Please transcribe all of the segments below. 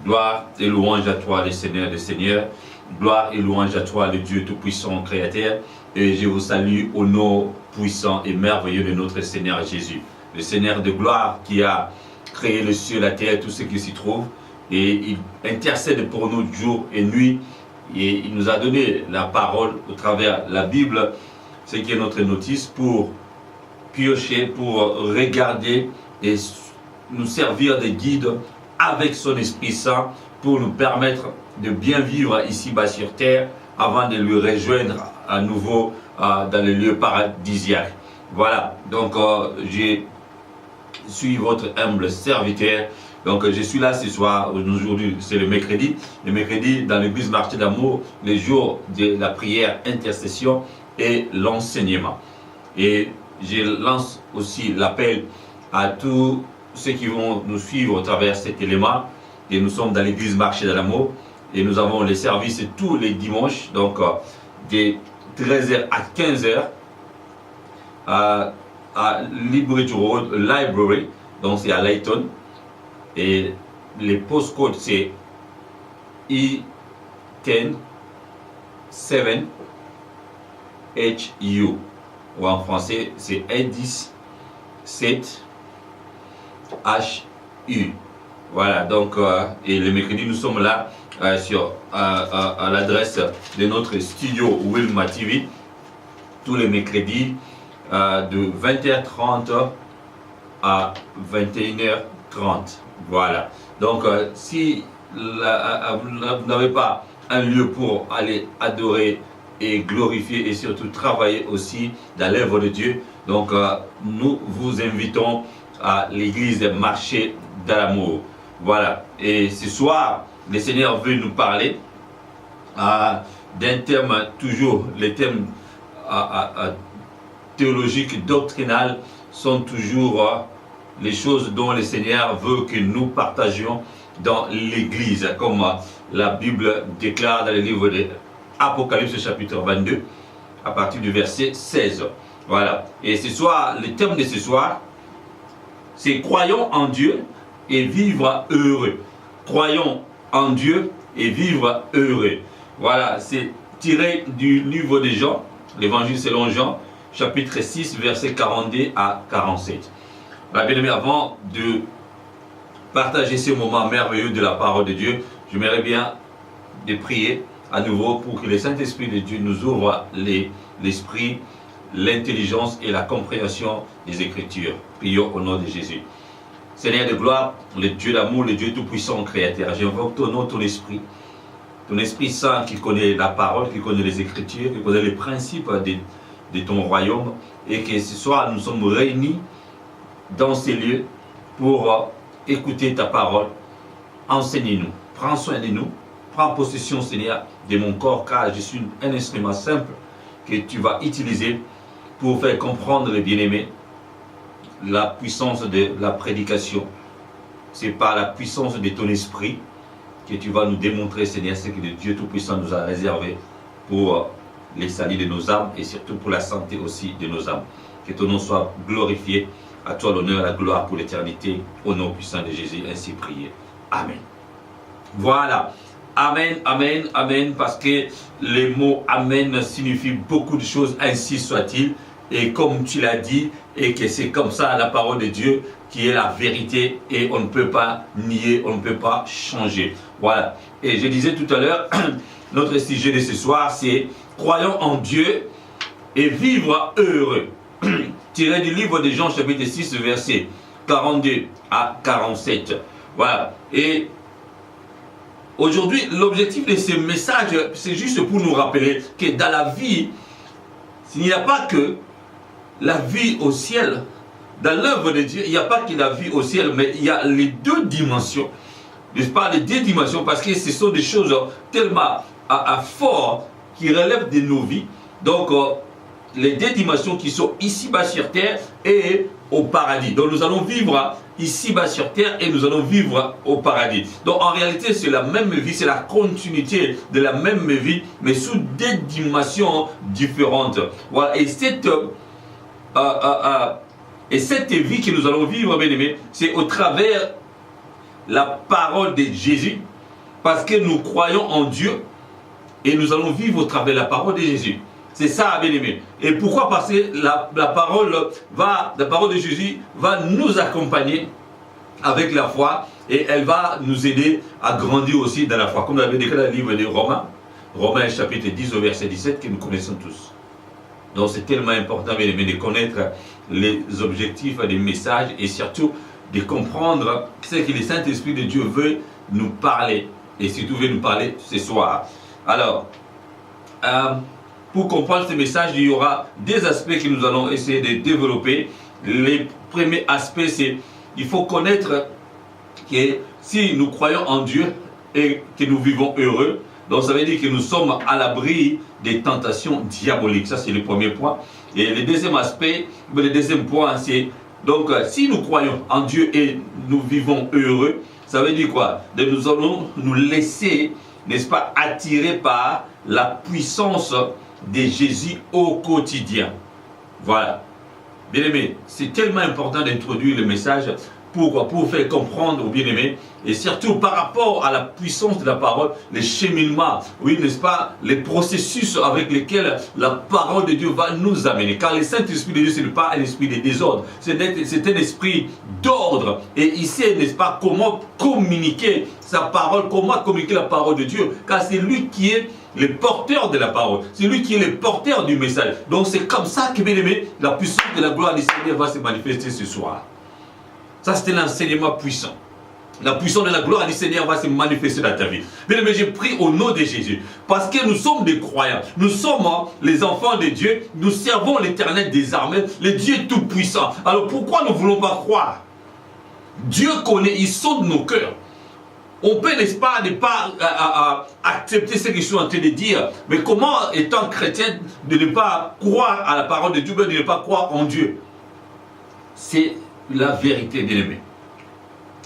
Gloire et louange à toi, le Seigneur des Seigneurs. Gloire et louange à toi, le Dieu Tout-Puissant, Créateur. Et je vous salue au nom puissant et merveilleux de notre Seigneur Jésus. Le Seigneur de gloire qui a créé le ciel, la terre, tout ce qui s'y trouve. Et il intercède pour nous jour et nuit. Et il nous a donné la parole au travers de la Bible, ce qui est notre notice, pour piocher, pour regarder et nous servir de guide avec son Esprit Saint pour nous permettre de bien vivre ici-bas sur terre avant de lui rejoindre à nouveau dans les lieux paradisiaques. Voilà, donc je suis votre humble serviteur. Donc je suis là ce soir, aujourd'hui c'est le mercredi dans l'église Marché d'Amour, le jour de la prière, intercession et l'enseignement. Et je lance aussi l'appel à tous ceux qui vont nous suivre au travers cet élément. Et nous sommes dans l'église Marché d'Amour et nous avons les services tous les dimanches, donc de 13h à 15h à Liberty Road Library, donc c'est à Layton. Et les postcodes c'est I10 7HU, ou en français c'est I10 7HU. Voilà, donc et le mercredi nous sommes là sur à l'adresse de notre studio Wilma TV tous les mercredis de 20h30 à 21h30. Voilà, donc si vous n'avez pas un lieu pour aller adorer et glorifier et surtout travailler aussi dans l'œuvre de Dieu, donc nous vous invitons à l'église Marché d'Amour. Voilà, et ce soir le Seigneur veut nous parler d'un thème, toujours les thèmes théologiques, doctrinales sont toujours les choses dont le Seigneur veut que nous partagions dans l'église, comme la Bible déclare dans le livre de Apocalypse chapitre 22 à partir du verset 16. Voilà, et ce soir, le thème de ce soir c'est croyons en Dieu et vivre heureux. Croyons en Dieu et vivre heureux. Voilà, c'est tiré du livre de Jean, l'évangile selon Jean, chapitre 6, verset 42 à 47. Bien-aimé, avant de partager ce moment merveilleux de la parole de Dieu, j'aimerais bien de prier à nouveau pour que le Saint-Esprit de Dieu nous ouvre l'esprit, l'intelligence et la compréhension des Écritures. Prions au nom de Jésus. Seigneur de gloire, le Dieu d'amour, le Dieu tout-puissant, créateur, j'invoque ton nom, ton Esprit Saint qui connaît la parole, qui connaît les Écritures, qui connaît les principes de ton royaume, et que ce soir nous sommes réunis dans ces lieux pour écouter ta parole. Enseigne-nous, prends soin de nous, prends possession, Seigneur, de mon corps, car je suis un instrument simple que tu vas utiliser pour faire comprendre les bien-aimés la puissance de la prédication. C'est par la puissance de ton esprit que tu vas nous démontrer, Seigneur, ce que le Dieu Tout-Puissant nous a réservé pour les saluts de nos âmes et surtout pour la santé aussi de nos âmes. Que ton nom soit glorifié. À toi l'honneur et la gloire pour l'éternité. Au nom puissant de Jésus, ainsi prié. Amen. Voilà. Amen, amen, amen. Parce que le mot amen signifie beaucoup de choses. Ainsi soit-il. Et comme tu l'as dit, et que c'est comme ça la parole de Dieu qui est la vérité. Et on ne peut pas nier, on ne peut pas changer. Voilà. Et je disais tout à l'heure, notre sujet de ce soir, c'est croyons en Dieu et vivre heureux. Tiré du livre de Jean chapitre 6 verset 42 à 47. Voilà. Et aujourd'hui, l'objectif de ce message, c'est juste pour nous rappeler que dans la vie, il n'y a pas que la vie au ciel. Dans l'œuvre de Dieu, il n'y a pas que la vie au ciel, mais il y a les deux dimensions. Je parle de deux dimensions parce que ce sont des choses tellement fortes qui relèvent de nos vies. Donc, les deux dimensions qui sont ici-bas sur terre et au paradis. Donc nous allons vivre ici-bas sur terre et nous allons vivre au paradis. Donc en réalité c'est la même vie, c'est la continuité de la même vie, mais sous deux dimensions différentes. Voilà. Et cette vie que nous allons vivre, bien aimés, c'est au travers la parole de Jésus parce que nous croyons en Dieu et nous allons vivre au travers de la parole de Jésus. C'est ça, bien-aimé. Et pourquoi? Parce que la parole de Jésus va nous accompagner avec la foi et elle va nous aider à grandir aussi dans la foi. Comme l'avait déclaré le livre de Romains chapitre 10 au verset 17 que nous connaissons tous. Donc c'est tellement important, bien-aimé, de connaître les objectifs des messages et surtout de comprendre ce que le Saint-Esprit de Dieu veut nous parler et surtout veut nous parler ce soir. Alors, pour comprendre ce message, il y aura des aspects que nous allons essayer de développer. Le premier aspect, c'est qu'il faut connaître que si nous croyons en Dieu et que nous vivons heureux, donc ça veut dire que nous sommes à l'abri des tentations diaboliques. Ça, c'est le premier point. Et le deuxième aspect, le deuxième point, c'est donc si nous croyons en Dieu et nous vivons heureux, ça veut dire quoi? Nous allons nous laisser, n'est-ce pas, attirer par la puissance de Jésus au quotidien. Voilà. Bien aimé, c'est tellement important d'introduire le message pour faire comprendre aux bien-aimés, et surtout par rapport à la puissance de la parole, les cheminements, oui, n'est-ce pas, les processus avec lesquels la parole de Dieu va nous amener. Car le Saint-Esprit de Dieu, ce n'est pas un esprit de désordre, c'est un esprit d'ordre. Et il sait, n'est-ce pas, comment communiquer sa parole, comment communiquer la parole de Dieu, car c'est lui qui est le porteur de la parole, c'est lui qui est le porteur du message. Donc c'est comme ça que, bien aimé, la puissance de la gloire du Seigneur va se manifester ce soir. Ça, c'était l'enseignement puissant. La puissance de la gloire du Seigneur va se manifester dans ta vie. Bien aimé, j'ai pris au nom de Jésus. Parce que nous sommes des croyants. Nous sommes les enfants de Dieu. Nous servons l'Éternel des armées, le Dieu tout-puissant. Alors pourquoi nous ne voulons pas croire? Dieu connaît, il sonde nos cœurs. On peut, n'est-ce pas, ne pas accepter ce que je suis en train de dire. Mais comment, étant chrétien, de ne pas croire à la parole de Dieu, de ne pas croire en Dieu? C'est la vérité, bien-aimé.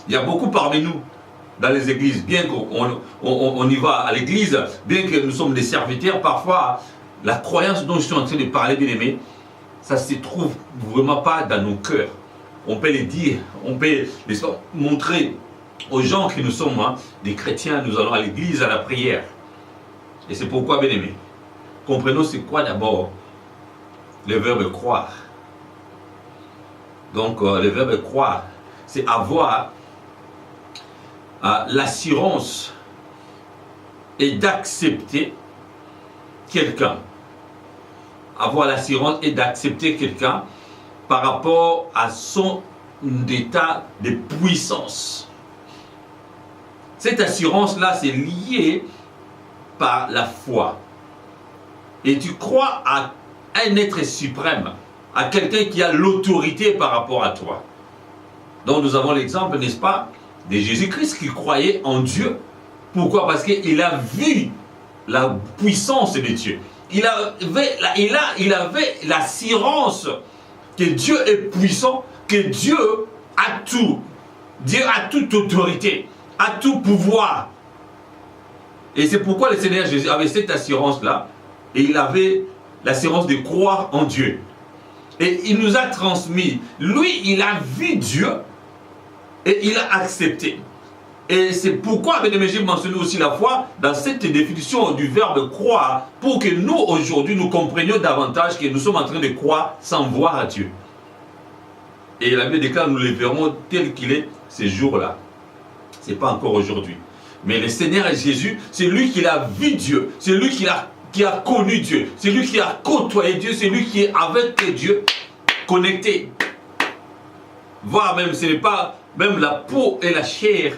Il y a beaucoup parmi nous dans les églises, bien qu'on y va à l'église, bien que nous sommes des serviteurs, parfois la croyance dont je suis en train de parler, bien-aimé, ça ne se trouve vraiment pas dans nos cœurs. On peut les dire, on peut les montrer aux gens que nous sommes des chrétiens, nous allons à l'église, à la prière. Et c'est pourquoi, bien-aimé, comprenons c'est quoi d'abord le verbe croire. Donc, le verbe croire, c'est avoir l'assurance et d'accepter quelqu'un. Avoir l'assurance et d'accepter quelqu'un par rapport à son état de puissance. Cette assurance-là, c'est lié par la foi. Et tu crois à un être suprême, à quelqu'un qui a l'autorité par rapport à toi. Donc nous avons l'exemple, n'est-ce pas, de Jésus-Christ qui croyait en Dieu. Pourquoi? Parce qu'il a vu la puissance de Dieu. Il avait l'assurance que Dieu est puissant, que Dieu a tout. Dieu a toute autorité, a tout pouvoir. Et c'est pourquoi le Seigneur Jésus avait cette assurance-là. Et il avait l'assurance de croire en Dieu. Et il nous a transmis. Lui, il a vu Dieu et il a accepté. Et c'est pourquoi, bien-aimé, j'ai mentionné aussi la foi dans cette définition du verbe croire, pour que nous, aujourd'hui, nous comprenions davantage que nous sommes en train de croire sans voir Dieu. Et la Bible déclare, nous le verrons tel qu'il est ces jours-là. Ce n'est pas encore aujourd'hui. Mais le Seigneur Jésus, c'est lui qui a vu Dieu, c'est lui qui a connu Dieu, c'est lui qui a côtoyé Dieu, c'est lui qui est avec Dieu, connecté. Voire même, ce n'est pas même la peau et la chair.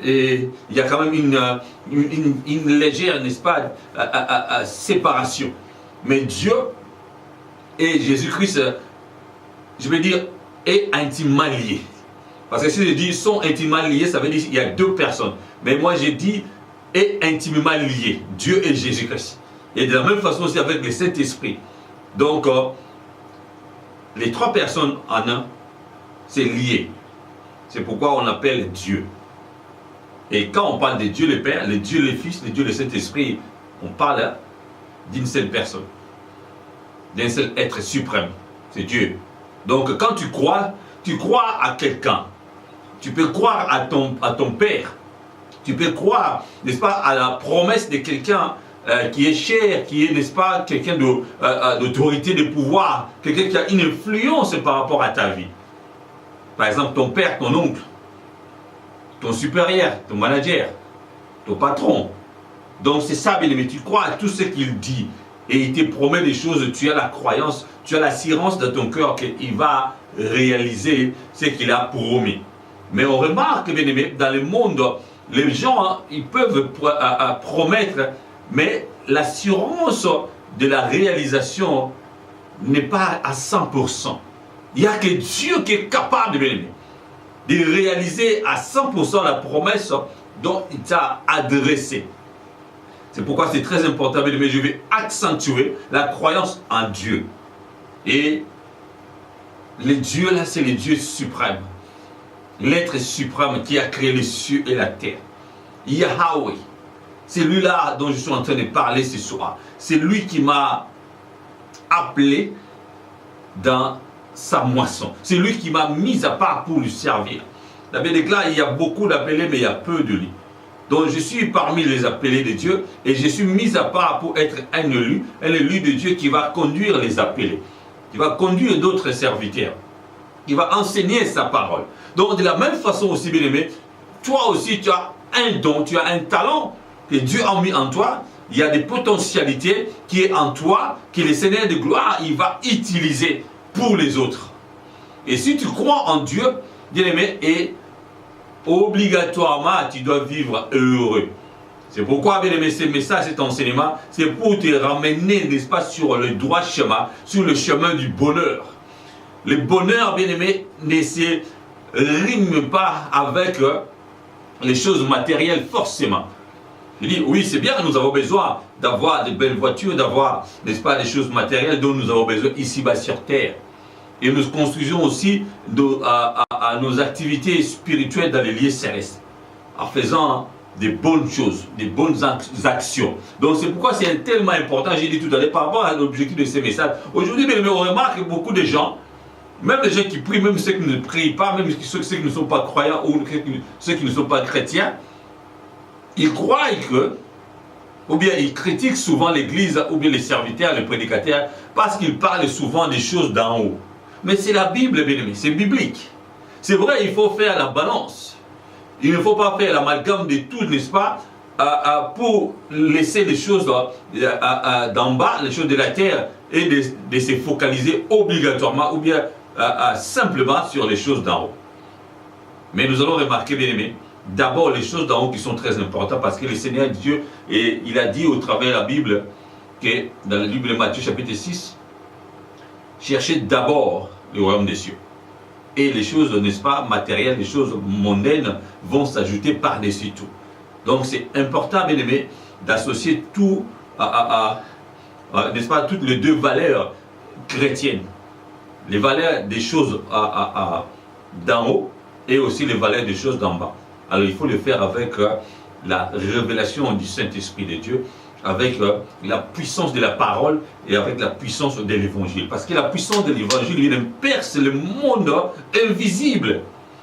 Et il y a quand même une légère, n'est-ce pas, séparation. Mais Dieu et Jésus-Christ, je veux dire, est intimement lié. Parce que si je dis sont intimement liés, ça veut dire qu'il y a deux personnes. Mais moi, j'ai dit est intimement lié, Dieu et Jésus-Christ. Et de la même façon aussi avec le Saint-Esprit. Donc, les trois personnes en un, c'est lié. C'est pourquoi on appelle Dieu. Et quand on parle de Dieu le Père, le Dieu le Fils, le Dieu le Saint-Esprit, on parle d'une seule personne, d'un seul être suprême, c'est Dieu. Donc quand tu crois à quelqu'un. Tu peux croire à ton Père, Tu peux croire, n'est-ce pas, à la promesse de quelqu'un qui est cher, qui est, n'est-ce pas, quelqu'un d'autorité, de pouvoir, quelqu'un qui a une influence par rapport à ta vie. Par exemple, ton père, ton oncle, ton supérieur, ton manager, ton patron. Donc c'est ça, bien aimé, tu crois à tout ce qu'il dit et il te promet des choses, tu as la croyance, tu as l'assurance dans ton cœur qu'il va réaliser ce qu'il a promis. Mais on remarque, bien aimé, dans le monde, les gens, ils peuvent promettre, mais l'assurance de la réalisation n'est pas à 100%. Il n'y a que Dieu qui est capable, bien aimé, de réaliser à 100% la promesse dont il t'a adressé. C'est pourquoi c'est très important, mais je vais accentuer la croyance en Dieu. Et le Dieu là, c'est le Dieu suprême. L'être suprême qui a créé les cieux et la terre. Yahweh. C'est lui là dont je suis en train de parler ce soir. C'est lui qui m'a appelé dans sa moisson. C'est lui qui m'a mis à part pour lui servir. La Bible déclare, il y a beaucoup d'appelés, mais il y a peu de lits. Donc je suis parmi les appelés de Dieu et je suis mis à part pour être un élu de Dieu qui va conduire les appelés, qui va conduire d'autres serviteurs, qui va enseigner sa parole. Donc de la même façon aussi, bien aimé, toi aussi tu as un don, tu as un talent que Dieu a mis en toi. Il y a des potentialités qui est en toi, que le Seigneur de gloire, il va utiliser pour les autres. Et si tu crois en Dieu, bien aimé, et obligatoirement, tu dois vivre heureux. C'est pourquoi, bien aimé, ce message, cet enseignement, c'est pour te ramener, n'est-ce pas, sur le droit chemin, sur le chemin du bonheur. Le bonheur, bien aimé, ne se rime pas avec les choses matérielles, forcément. Je dis, oui, c'est bien, nous avons besoin d'avoir de belles voitures, d'avoir, n'est-ce pas, des choses matérielles dont nous avons besoin ici-bas sur terre. Et nous construisons aussi à nos activités spirituelles dans les lieux célestes, en faisant des bonnes choses, des bonnes actions. Donc c'est pourquoi c'est tellement important, j'ai dit tout à l'heure, par rapport à l'objectif de ces messages. Aujourd'hui, on remarque que beaucoup de gens, même les gens qui prient, même ceux qui ne prient pas, même ceux qui ne sont pas croyants ou ceux qui ne sont pas chrétiens, ils croient que, ou bien ils critiquent souvent l'église, ou bien les serviteurs, les prédicateurs, parce qu'ils parlent souvent des choses d'en haut. Mais c'est la Bible, bien aimé, c'est biblique. C'est vrai, il faut faire la balance. Il ne faut pas faire l'amalgame de tout, n'est-ce pas, pour laisser les choses d'en bas, les choses de la terre, et de se focaliser obligatoirement, ou bien simplement sur les choses d'en haut. Mais nous allons remarquer, bien aimé, d'abord les choses d'en haut qui sont très importantes, parce que le Seigneur Dieu, et il a dit au travers de la Bible, que dans le livre de Matthieu chapitre 6, cherchez d'abord le royaume des cieux. Et les choses, n'est-ce pas, matérielles, les choses mondaines vont s'ajouter par-dessus tout. Donc c'est important, bien aimé, d'associer tout n'est-ce pas, toutes les deux valeurs chrétiennes. Les valeurs des choses d'en haut et aussi les valeurs des choses d'en bas. Alors il faut le faire avec la révélation du Saint-Esprit de Dieu, avec la puissance de la parole et avec la puissance de l'évangile. Parce que la puissance de l'évangile, il perce le monde invisible.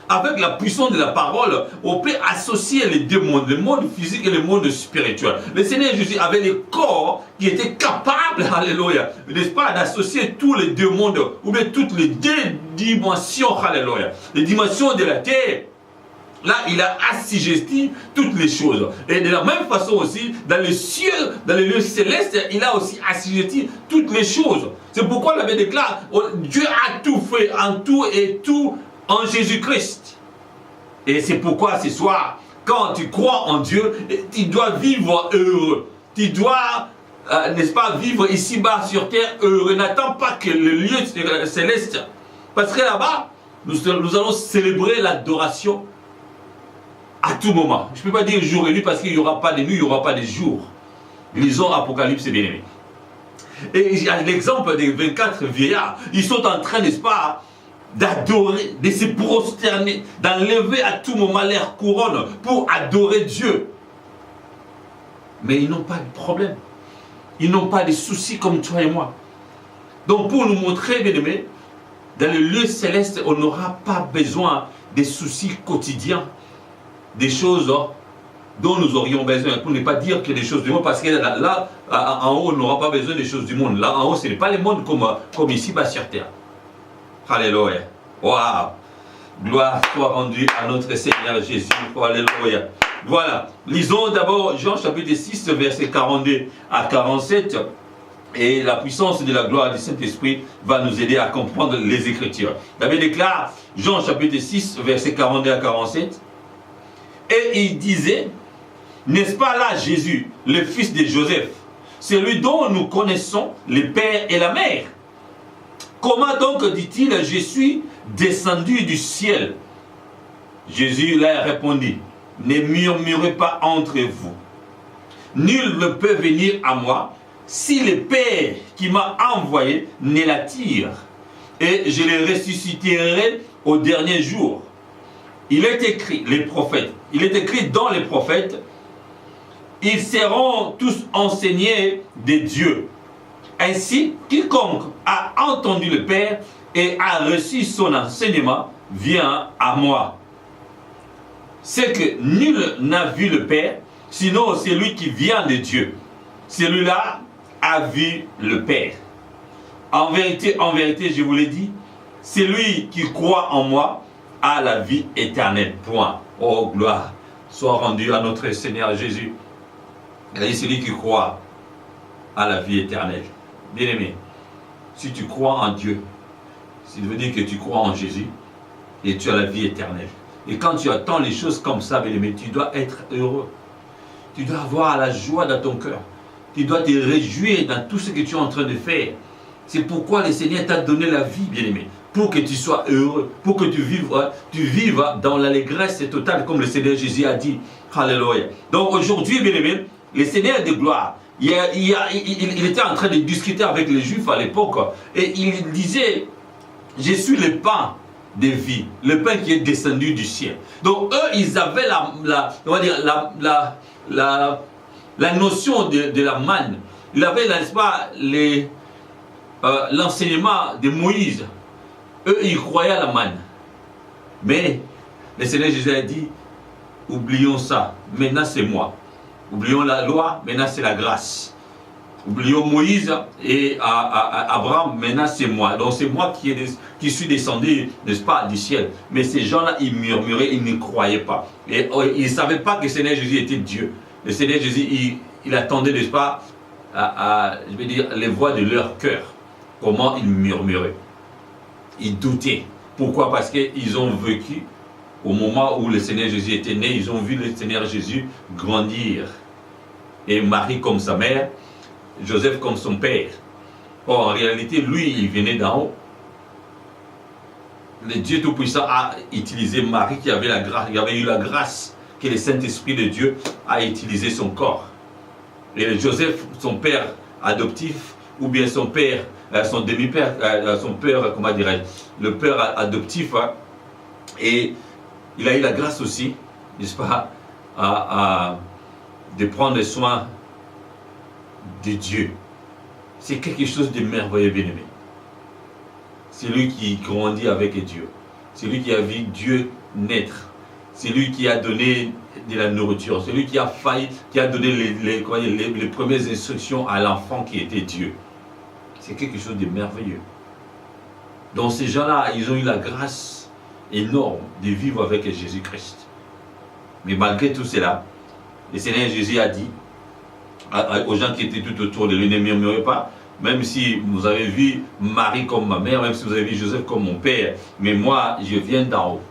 Avec la puissance de la parole, on peut associer les deux mondes, le monde physique et le monde spirituel. Le Seigneur Jésus avait les corps qui étaient capables, alléluia, n'est-ce pas, d'associer tous les deux mondes, ou bien toutes les deux dimensions, alléluia, les dimensions de la terre. Là, il a assujetti toutes les choses. Et de la même façon aussi, dans les cieux, dans les lieux célestes, il a aussi assujetti toutes les choses. C'est pourquoi la Bible déclare, Dieu a tout fait en tout et tout en Jésus-Christ. Et c'est pourquoi ce soir, quand tu crois en Dieu, tu dois vivre heureux. Tu dois, n'est-ce pas, vivre ici-bas sur terre heureux. N'attends pas que le lieu céleste, parce que là-bas, nous allons célébrer l'adoration à tout moment. Je ne peux pas dire jour et nuit parce qu'il n'y aura pas de nuit, il n'y aura pas de jour. Lisons Apocalypse, bien aimé. Et il y a l'exemple des 24 vieillards. Ils sont en train, n'est-ce pas, d'adorer, de se prosterner, d'enlever à tout moment leur couronne pour adorer Dieu. Mais ils n'ont pas de problème. Ils n'ont pas de soucis comme toi et moi. Donc pour nous montrer, bien aimé, dans le lieu céleste, on n'aura pas besoin des soucis quotidiens, des choses dont nous aurions besoin, pour ne pas dire que les choses du monde, parce que là, en haut, on n'aura pas besoin des choses du monde. Là, en haut, ce n'est pas le monde comme ici, bas sur terre. Alléluia. Waouh. Gloire soit rendue à notre Seigneur Jésus. Alléluia. Voilà. Lisons d'abord Jean chapitre 6, verset 42 à 47. Et la puissance de la gloire du Saint-Esprit va nous aider à comprendre les Écritures. La Bible déclare, Jean chapitre 6, verset 42 à 47. Et il disait, n'est-ce pas là Jésus, le fils de Joseph, celui dont nous connaissons le père et la mère? Comment donc dit-il, je suis descendu du ciel? Jésus leur répondit, ne murmurez pas entre vous. Nul ne peut venir à moi si le Père qui m'a envoyé ne l'attire, et je le ressusciterai au dernier jour. Il est écrit, les prophètes, il est écrit dans les prophètes, ils seront tous enseignés de Dieu. Ainsi, quiconque a entendu le Père et a reçu son enseignement vient à moi. C'est que nul n'a vu le Père, sinon celui qui vient de Dieu. Celui-là a vu le Père. En vérité, je vous l'ai dit, celui qui croit en moi a la vie éternelle. Point. Oh, gloire soit rendue à notre Seigneur Jésus. Il a dit celui qui croit a la vie éternelle. Bien-aimé, si tu crois en Dieu, ça veut dire que tu crois en Jésus et tu as la vie éternelle. Et quand tu attends les choses comme ça, bien-aimé, tu dois être heureux. Tu dois avoir la joie dans ton cœur. Tu dois te réjouir dans tout ce que tu es en train de faire. C'est pourquoi le Seigneur t'a donné la vie, bien-aimé, pour que tu sois heureux, pour que tu vives dans l'allégresse totale, comme le Seigneur Jésus a dit. Alléluia. Donc aujourd'hui, bien-aimé, le Seigneur de gloire, il était en train de discuter avec les Juifs à l'époque, et il disait, je suis le pain de vie, le pain qui est descendu du ciel. Donc eux, ils avaient la notion de la manne. Ils avaient, n'est-ce pas, l'enseignement de Moïse. Eux, ils croyaient à la manne. Mais le Seigneur Jésus a dit, oublions ça, maintenant c'est moi. Oublions la loi, maintenant c'est la grâce. Oublions Moïse et Abraham, maintenant c'est moi. Donc c'est moi qui suis descendu, n'est-ce pas, du ciel. Mais ces gens-là, ils murmuraient, ils ne croyaient pas. Et ils ne savaient pas que le Seigneur Jésus était Dieu. Le Seigneur Jésus, il attendait, n'est-ce pas, je veux dire, les voix de leur cœur. Comment ils murmuraient. Ils doutaient. Pourquoi? Parce qu'ils ont vécu au moment où le Seigneur Jésus était né, ils ont vu le Seigneur Jésus grandir. Et Marie comme sa mère, Joseph comme son père. Or, en réalité, lui, il venait d'en haut. Le Dieu Tout-Puissant a utilisé Marie qui avait la grâce, il avait eu la grâce que le Saint-Esprit de Dieu a utilisé son corps. Et Joseph, son père adoptif, ou bien son père, son demi-père, son père, comment dirais-je, le père adoptif, hein, et il a eu la grâce aussi, n'est-ce pas, de prendre soin de Dieu. C'est quelque chose de merveilleux, bien-aimé. C'est lui qui grandit avec Dieu. C'est lui qui a vu Dieu naître. C'est lui qui a donné de la nourriture. C'est lui qui a donné les premières instructions à l'enfant qui était Dieu. C'est quelque chose de merveilleux. Donc ces gens-là, ils ont eu la grâce énorme de vivre avec Jésus-Christ. Mais malgré tout cela, le Seigneur Jésus a dit aux gens qui étaient tout autour de lui, ne murmurez pas, même si vous avez vu Marie comme ma mère, même si vous avez vu Joseph comme mon père, mais moi, je viens d'en haut.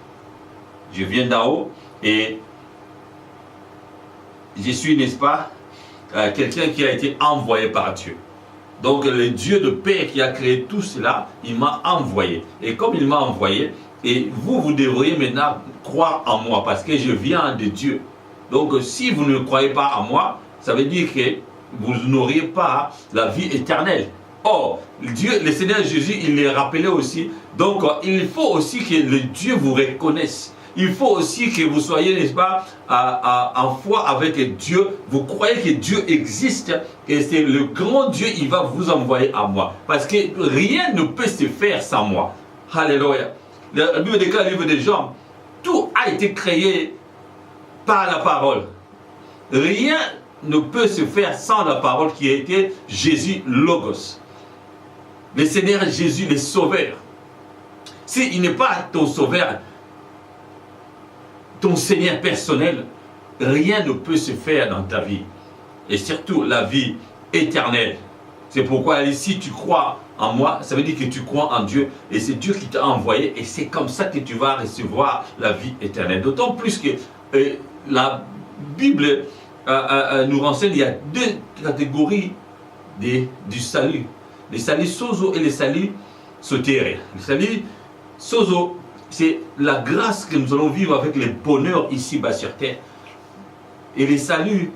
Je viens d'en haut et je suis, n'est-ce pas, quelqu'un qui a été envoyé par Dieu. Donc le Dieu de paix qui a créé tout cela, il m'a envoyé. Et comme il m'a envoyé, et vous devriez maintenant croire en moi parce que je viens de Dieu. Donc si vous ne croyez pas en moi, ça veut dire que vous n'auriez pas la vie éternelle. Or, Dieu, le Seigneur Jésus, il les rappelait aussi. Donc il faut aussi que le Dieu vous reconnaisse. Il faut aussi que vous soyez, n'est-ce pas, en foi avec Dieu. Vous croyez que Dieu existe et c'est le grand Dieu, il va vous envoyer à moi. Parce que rien ne peut se faire sans moi. Alléluia. La Bible déclare, le livre des Jean, tout a été créé par la parole. Rien ne peut se faire sans la parole qui a été Jésus Logos. Le Seigneur Jésus, le Sauveur. S'il n'est pas ton Sauveur, ton Seigneur personnel, rien ne peut se faire dans ta vie. Et surtout la vie éternelle. C'est pourquoi si tu crois en moi, ça veut dire que tu crois en Dieu. Et c'est Dieu qui t'a envoyé. Et c'est comme ça que tu vas recevoir la vie éternelle. D'autant plus que la Bible nous renseigne, il y a deux catégories du salut. Le salut sozo et le salut sotéria. Le salut sozo, c'est la grâce que nous allons vivre avec le bonheur ici-bas sur terre. Et le salut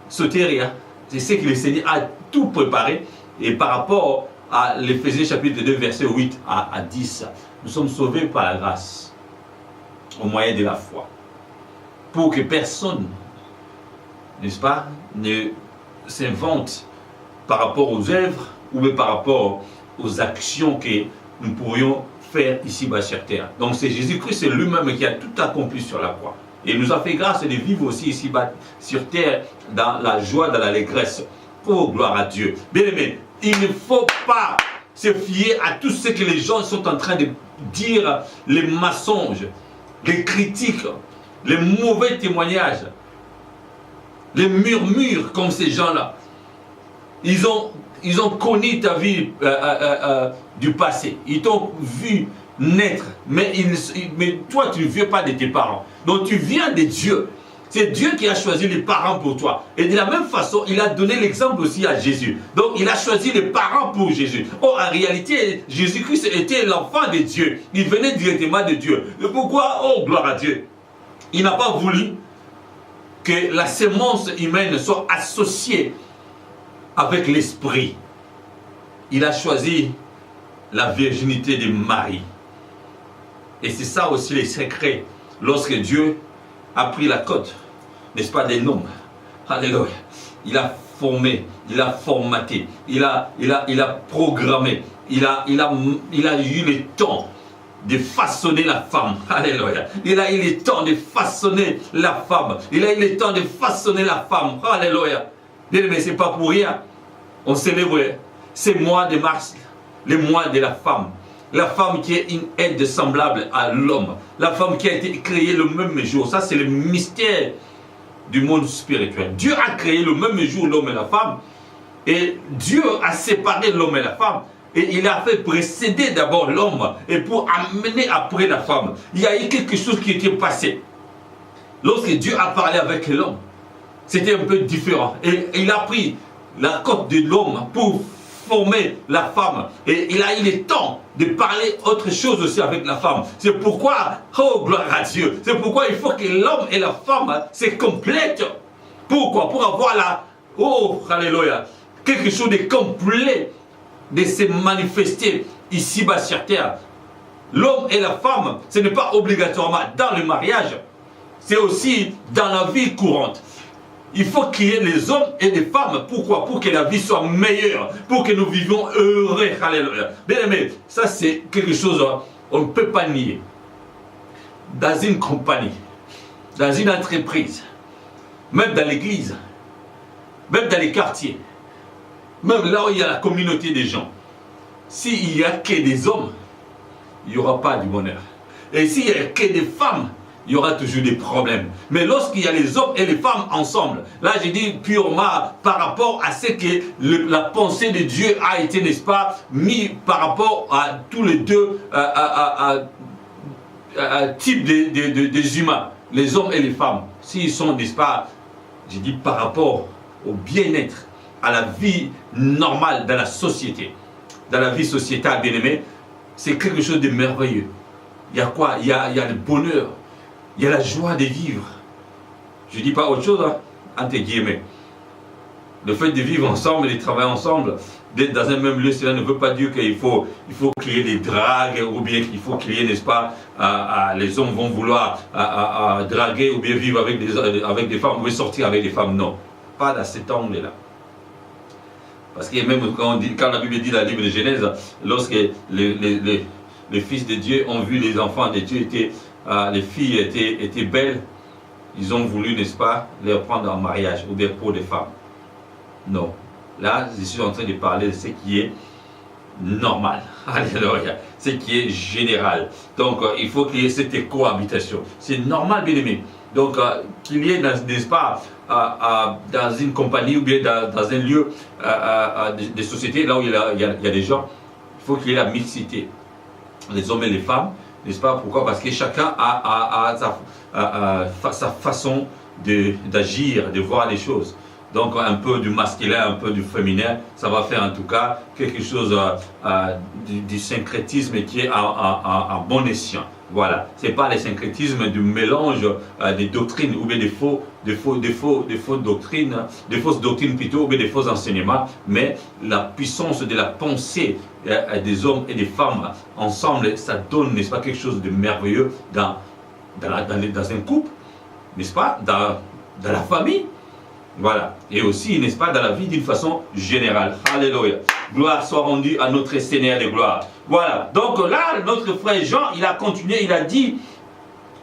sotéria, c'est ce que le Seigneur a tout préparé. Et par rapport à l'Éphésiens chapitre 2, verset 8 à 10, nous sommes sauvés par la grâce, au moyen de la foi. Pour que personne, n'est-ce pas, ne s'invente par rapport aux œuvres ou par rapport aux actions que nous pourrions faire ici-bas sur terre. Donc c'est Jésus-Christ, c'est lui-même qui a tout accompli sur la croix. Et il nous a fait grâce de vivre aussi ici-bas sur terre dans la joie, dans l'allégresse. Oh, gloire à Dieu. Bien aimé, il ne faut pas se fier à tout ce que les gens sont en train de dire, les mensonges, les critiques, les mauvais témoignages, les murmures comme ces gens-là. Ils ont connu ta vie du passé. Ils t'ont vu naître. Mais toi, tu ne viens pas de tes parents. Donc tu viens de Dieu. C'est Dieu qui a choisi les parents pour toi. Et de la même façon, il a donné l'exemple aussi à Jésus. Donc il a choisi les parents pour Jésus. Oh, en réalité, Jésus-Christ était l'enfant de Dieu. Il venait directement de Dieu. Et pourquoi? Oh, gloire à Dieu. Il n'a pas voulu que la sémence humaine soit associée avec l'esprit. Il a choisi la virginité de Marie. Et c'est ça aussi les secrets. Lorsque Dieu a pris la cote, n'est-ce pas, des noms. Alléluia. Il a formé, il a formaté, il a programmé, il a eu le temps de façonner la femme. Alléluia. Il a eu le temps de façonner la femme. Il a eu le temps de façonner la femme. Alléluia. Mais ce n'est pas pour rien. On célèbre ce mois de mars, le mois de la femme. La femme qui est une aide semblable à l'homme. La femme qui a été créée le même jour. Ça, c'est le mystère du monde spirituel. Dieu a créé le même jour l'homme et la femme. Et Dieu a séparé l'homme et la femme. Et il a fait précéder d'abord l'homme. Et pour amener après la femme. Il y a eu quelque chose qui était passé. Lorsque Dieu a parlé avec l'homme, c'était un peu différent. Et il a pris la côte de l'homme pour former la femme. Et il a eu le temps de parler autre chose aussi avec la femme. C'est pourquoi, oh gloire à Dieu, c'est pourquoi il faut que l'homme et la femme se complètent. Pourquoi? Pour avoir la, oh alléluia, quelque chose de complet, de se manifester ici-bas sur terre. L'homme et la femme, ce n'est pas obligatoirement dans le mariage, c'est aussi dans la vie courante. Il faut qu'il y ait les hommes et les femmes. Pourquoi? Pour que la vie soit meilleure. Pour que nous vivions heureux. Alléluia. Bien aimé, ça c'est quelque chose qu'on ne peut pas nier. Dans une compagnie, dans une entreprise, même dans l'église, même dans les quartiers, même là où il y a la communauté des gens, s'il n'y a que des hommes, il n'y aura pas du bonheur. Et s'il n'y a que des femmes, il y aura toujours des problèmes. Mais lorsqu'il y a les hommes et les femmes ensemble, là je dis purement par rapport à ce que la pensée de Dieu a été, n'est-ce pas, mis par rapport à tous les deux types des humains, les hommes et les femmes. S'ils sont, n'est-ce pas, je dis par rapport au bien-être, à la vie normale dans la société, dans la vie sociétale, bien aimé, c'est quelque chose de merveilleux. Il y a quoi? Il y a le bonheur. Il y a la joie de vivre. Je ne dis pas autre chose, hein, entre guillemets. Le fait de vivre ensemble et de travailler ensemble, d'être dans un même lieu, cela ne veut pas dire qu'il faut créer des dragues ou bien qu'il faut créer, n'est-ce pas, les hommes vont vouloir draguer ou bien vivre avec des femmes ou bien sortir avec des femmes. Non, pas dans cet angle-là. Parce que même quand la Bible dit dans le livre de Genèse, lorsque les fils de Dieu ont vu les enfants de Dieu, les filles étaient belles, ils ont voulu, n'est-ce pas, les prendre en mariage ou bien pour des femmes. Non. Là, je suis en train de parler de ce qui est normal. Alléluia. Ce qui est général. Donc, il faut qu'il y ait cette cohabitation. C'est normal, bien aimé. Donc, qu'il y ait, n'est-ce pas, dans une compagnie ou bien dans un lieu de société, là où il y a des gens, il faut qu'il y ait la mixité. Les hommes et les femmes, n'est-ce pas? Pourquoi? Parce que chacun a sa façon d'agir, de voir les choses. Donc un peu du masculin, un peu du féminin, ça va faire en tout cas quelque chose du syncrétisme qui est en bon escient. Voilà, ce n'est pas le syncrétisme du mélange des doctrines ou bien des fausses doctrines plutôt, ou bien des faux enseignements, mais la puissance de la pensée des hommes et des femmes ensemble, ça donne, n'est-ce pas, quelque chose de merveilleux dans un couple, n'est-ce pas, dans la famille. Voilà. Et aussi, n'est-ce pas, dans la vie d'une façon générale. Alléluia. Gloire soit rendue à notre Seigneur de gloire. Voilà. Donc là, notre frère Jean, il a continué, il a dit,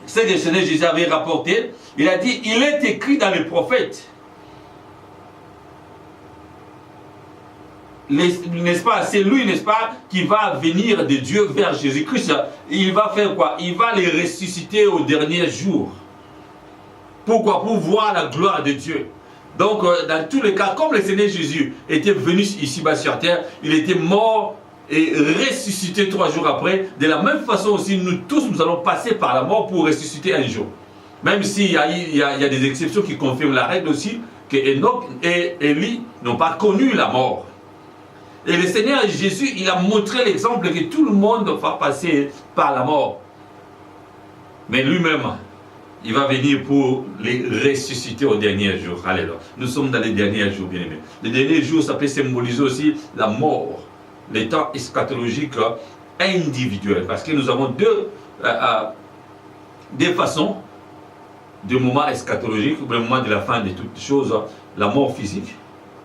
ce que le Seigneur Jésus avait rapporté, il a dit, il est écrit dans les prophètes. N'est-ce pas, c'est lui, n'est-ce pas, qui va venir de Dieu vers Jésus-Christ. Il va faire quoi? Il va les ressusciter au dernier jour. Pourquoi? Pour voir la gloire de Dieu. Donc, dans tous les cas, comme le Seigneur Jésus était venu ici-bas sur terre, il était mort et ressuscité 3 jours après. De la même façon aussi, nous tous, nous allons passer par la mort pour ressusciter un jour. Même s'il y a des exceptions qui confirment la règle aussi, que Enoch et Élie n'ont pas connu la mort. Et le Seigneur Jésus, il a montré l'exemple que tout le monde va passer par la mort. Mais lui-même, il va venir pour les ressusciter au dernier jour. Alléluia. Nous sommes dans les derniers jours, bien aimés. Les derniers jours, ça peut symboliser aussi la mort, les temps eschatologiques individuels. Parce que nous avons deux façons de moments eschatologiques, le moment de la fin de toutes choses, la mort physique,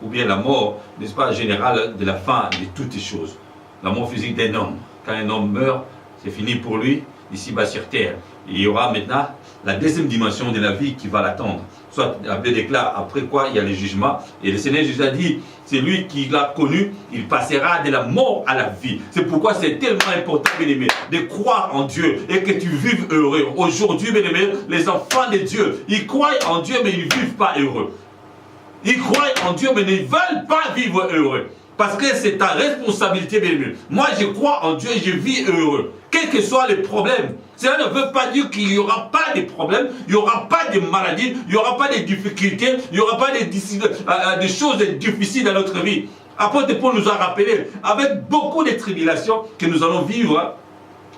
ou bien la mort, n'est-ce pas, générale de la fin de toutes choses. La mort physique d'un homme. Quand un homme meurt, c'est fini pour lui, ici-bas sur terre. Il y aura maintenant la deuxième dimension de la vie qui va l'attendre. Soit la Bible déclare, après quoi il y a le jugement. Et le Seigneur Jésus a dit, c'est lui qui l'a connu, il passera de la mort à la vie. C'est pourquoi c'est tellement important, bien-aimé, de croire en Dieu et que tu vives heureux. Aujourd'hui, bien-aimé, les enfants de Dieu, ils croient en Dieu, mais ils ne vivent pas heureux. Ils croient en Dieu, mais ne veulent pas vivre heureux. Parce que c'est ta responsabilité, bien-aimé. Moi, je crois en Dieu et je vis heureux. Quels que soient les problèmes. Cela ne veut pas dire qu'il n'y aura pas de problèmes, il n'y aura pas de maladies, il n'y aura pas de difficultés, il n'y aura pas de choses difficiles dans notre vie. Apôtre Paul nous a rappelé, avec beaucoup de tribulations, que nous allons vivre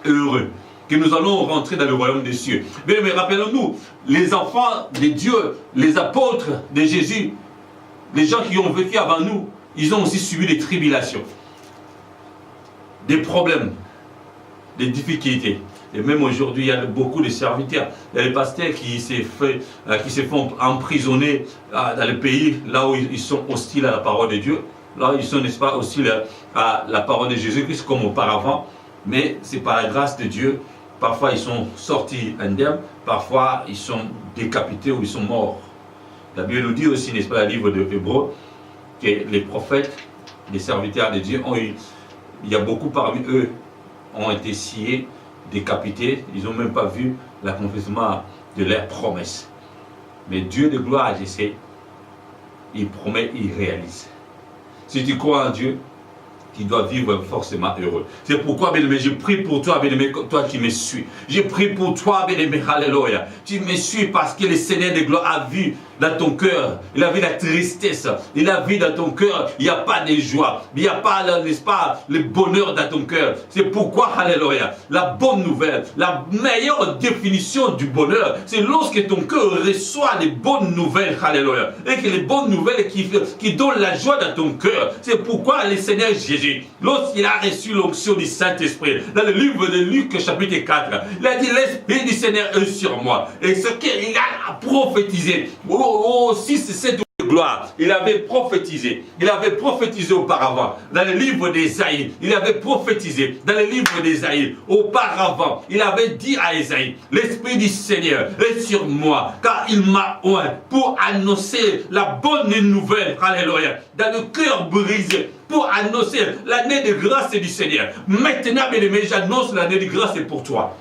heureux, que nous allons rentrer dans le royaume des cieux. Mais rappelons-nous, les enfants de Dieu, les apôtres de Jésus, les gens qui ont vécu avant nous, ils ont aussi subi des tribulations, des problèmes, des difficultés. Et même aujourd'hui, il y a beaucoup de serviteurs. Il y a des pasteurs qui se font emprisonner dans le pays, là où ils sont hostiles à la parole de Dieu. Là où ils sont, n'est-ce pas, hostiles à la parole de Jésus-Christ comme auparavant. Mais c'est par la grâce de Dieu. Parfois, ils sont sortis indemnes. Parfois, ils sont décapités ou ils sont morts. La Bible nous dit aussi, n'est-ce pas, le livre de Hébreux, que les prophètes, les serviteurs de Dieu, il y a beaucoup parmi eux ont été sciés, décapités, ils n'ont même pas vu l'accomplissement de leurs promesses. Mais Dieu de gloire, je sais, il promet, il réalise. Si tu crois en Dieu, tu dois vivre forcément heureux. C'est pourquoi, bien-aimé, je prie pour toi, bien-aimé, toi qui me suis. Je prie pour toi, bien-aimé, alléluia. Tu me suis parce que le Seigneur de gloire a vu dans ton cœur, il a vu la tristesse, il a vu dans ton cœur, il n'y a pas de joie, il n'y a pas, n'est-ce pas, le bonheur dans ton cœur. C'est pourquoi, alléluia, la bonne nouvelle, la meilleure définition du bonheur, c'est lorsque ton cœur reçoit les bonnes nouvelles, alléluia, et que les bonnes nouvelles qui donnent la joie dans ton cœur. C'est pourquoi le Seigneur Jésus, lorsqu'il a reçu l'onction du Saint-Esprit, dans le livre de Luc, chapitre 4, il a dit, l'Esprit du Seigneur est sur moi, et ce qu'il a prophétisé, 6, 7 gloire. Il avait prophétisé. Il avait prophétisé auparavant. Dans le livre d'Ésaïe, il avait prophétisé. Dans le livre d'Ésaïe, auparavant, il avait dit à Ésaïe, l'Esprit du Seigneur est sur moi, car il m'a oint pour annoncer la bonne nouvelle. Alléluia. Dans le cœur brisé, pour annoncer l'année de grâce du Seigneur. Maintenant, bien aimé, j'annonce l'année de grâce pour toi.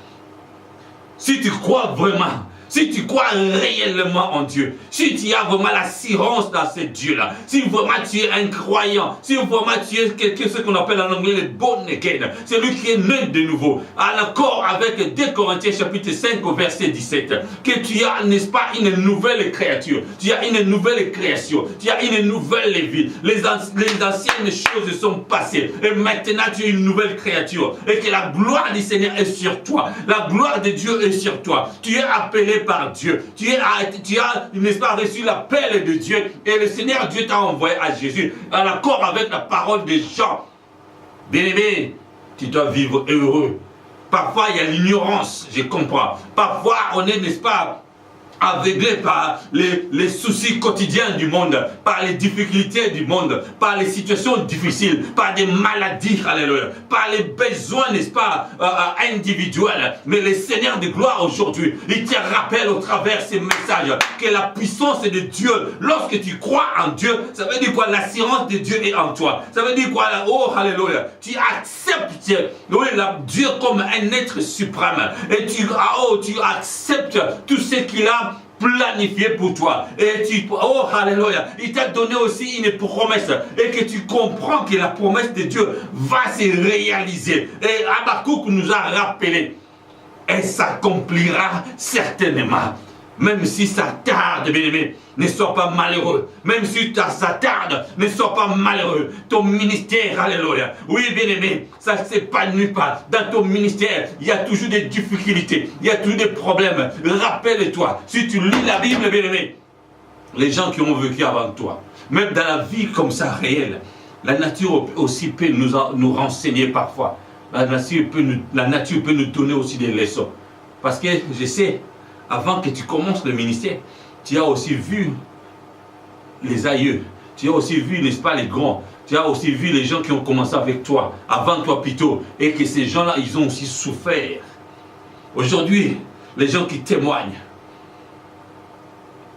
Si tu crois vraiment, si tu crois réellement en Dieu, si tu as vraiment l'assurance dans ce Dieu-là, si vraiment tu es un croyant, si vraiment tu es quelqu'un, ce qu'on appelle en anglais le born again, celui qui est né de nouveau, en accord avec 2 Corinthiens chapitre 5 verset 17, que tu as, n'est-ce pas, une nouvelle créature, tu as une nouvelle création, tu as une nouvelle vie, les anciennes choses sont passées, et maintenant tu es une nouvelle créature, et que la gloire du Seigneur est sur toi, la gloire de Dieu est sur toi, tu es appelé par Dieu, tu as, n'est-ce pas, reçu l'appel de Dieu, et le Seigneur Dieu t'a envoyé à Jésus, en accord avec la parole de Jean. Bien-aimé, tu dois vivre heureux. Parfois il y a l'ignorance, je comprends. Parfois on est, n'est-ce pas, aveuglé par les soucis quotidiens du monde, par les difficultés du monde, par les situations difficiles, par des maladies, alléluia, par les besoins, n'est-ce pas, individuels. Mais le Seigneur de gloire aujourd'hui, il te rappelle au travers de ces messages que la puissance de Dieu, lorsque tu crois en Dieu, ça veut dire quoi? L'assurance de Dieu est en toi. Ça veut dire quoi? Oh, alléluia, tu acceptes Dieu comme un être suprême et tu acceptes tout ce qu'il a planifié pour toi. Et oh alléluia, il t'a donné aussi une promesse et que tu comprends que la promesse de Dieu va se réaliser. Et Habakkuk nous a rappelé, elle s'accomplira certainement. Même si ça tarde, bien-aimé, ne sois pas malheureux. Même si ça tarde, ne sois pas malheureux. Ton ministère, alléluia. Oui, bien-aimé, ça ne s'épanouit pas. Dans ton ministère, il y a toujours des difficultés. Il y a toujours des problèmes. Rappelle-toi, si tu lis la Bible, bien-aimé, les gens qui ont vécu avant toi, même dans la vie comme ça réelle, la nature aussi peut nous renseigner parfois. La nature peut nous donner aussi des leçons. Parce que je sais, avant que tu commences le ministère, tu as aussi vu les aïeux, tu as aussi vu, n'est-ce pas, les grands, tu as aussi vu les gens qui ont commencé avec toi, avant toi plutôt, et que ces gens-là, ils ont aussi souffert. Aujourd'hui, les gens qui témoignent,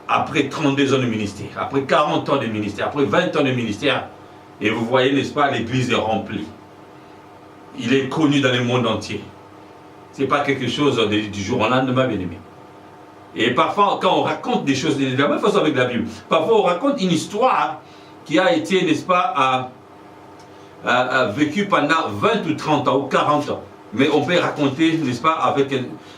après 32 ans de ministère, après 40 ans de ministère, après 20 ans de ministère, et vous voyez, n'est-ce pas, l'église est remplie. Il est connu dans le monde entier. Ce n'est pas quelque chose du jour au lendemain, bien-aimé. Et parfois, quand on raconte des choses, de la même façon avec la Bible, parfois on raconte une histoire qui a été, n'est-ce pas, vécue pendant 20 ou 30 ans ou 40 ans. Mais on peut raconter, n'est-ce pas, avec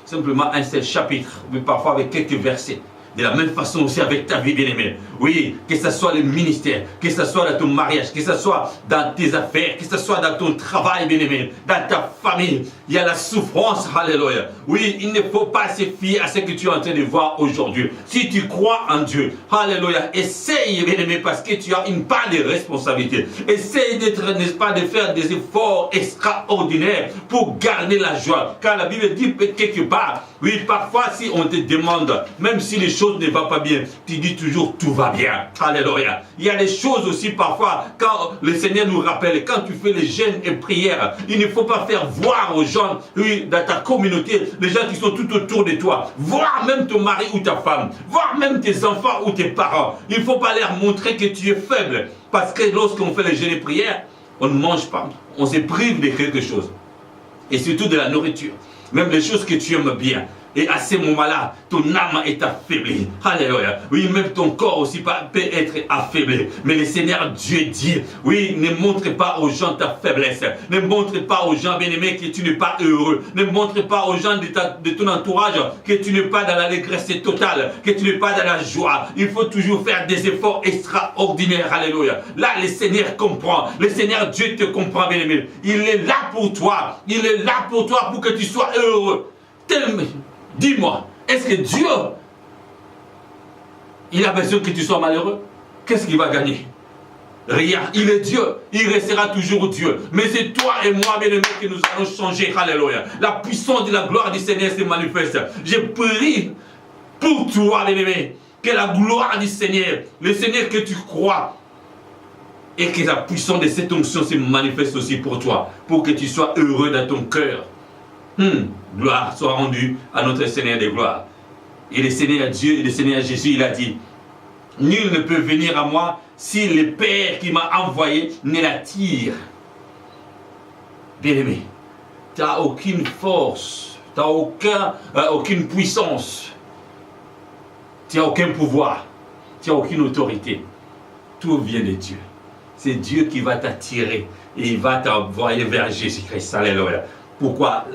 simplement un seul chapitre, mais parfois avec quelques versets. De la même façon aussi avec ta vie, bien-aimée. Oui, que ce soit le ministère, que ce soit dans ton mariage, que ce soit dans tes affaires, que ce soit dans ton travail, bien-aimé, dans ta famille. Il y a la souffrance, alléluia. Oui, il ne faut pas se fier à ce que tu es en train de voir aujourd'hui. Si tu crois en Dieu, alléluia, essaye, bien-aimé, parce que tu as une part de responsabilité. Essaye d'être, n'est-ce pas, de faire des efforts extraordinaires pour garder la joie. Car la Bible dit quelque part, oui, parfois si on te demande, même si les choses ne vont pas bien, tu dis toujours tout va bien. Alléluia. Il y a des choses aussi parfois, quand le Seigneur nous rappelle, quand tu fais les jeûnes et prières, il ne faut pas faire voir aux gens, oui, dans ta communauté, les gens qui sont tout autour de toi, voir même ton mari ou ta femme, voir même tes enfants ou tes parents. Il ne faut pas leur montrer que tu es faible. Parce que lorsqu'on fait les jeûnes et prières, on ne mange pas. On se prive de quelque chose. Et surtout de la nourriture. Même des choses que tu aimes bien. Et à ce moment-là, ton âme est affaiblie. Alléluia. Oui, même ton corps aussi peut être affaibli. Mais le Seigneur Dieu dit, oui, ne montre pas aux gens ta faiblesse. Ne montre pas aux gens, bien-aimés, que tu n'es pas heureux. Ne montre pas aux gens de ton entourage que tu n'es pas dans l'allégresse totale, que tu n'es pas dans la joie. Il faut toujours faire des efforts extraordinaires. Alléluia. Là, le Seigneur comprend. Le Seigneur Dieu te comprend, bien-aimé. Il est là pour toi. Il est là pour toi pour que tu sois heureux. Tellement. Dis-moi, est-ce que Dieu, il a besoin que tu sois malheureux? Qu'est-ce qu'il va gagner? Rien. Il est Dieu. Il restera toujours Dieu. Mais c'est toi et moi, bien-aimés, que nous allons changer. Alléluia. La puissance de la gloire du Seigneur se manifeste. Je prie pour toi, bien-aimé, que la gloire du Seigneur, le Seigneur que tu crois, et que la puissance de cette onction se manifeste aussi pour toi, pour que tu sois heureux dans ton cœur. Gloire soit rendue à notre Seigneur de gloire. Et le Seigneur Dieu et le Seigneur Jésus, il a dit, nul ne peut venir à moi si le Père qui m'a envoyé ne l'attire. Bien-aimé, tu n'as aucune force, tu n'as aucune puissance, tu n'as aucun pouvoir, tu n'as aucune autorité. Tout vient de Dieu. C'est Dieu qui va t'attirer et il va t'envoyer vers Jésus-Christ. Alléluia. Pourquoi?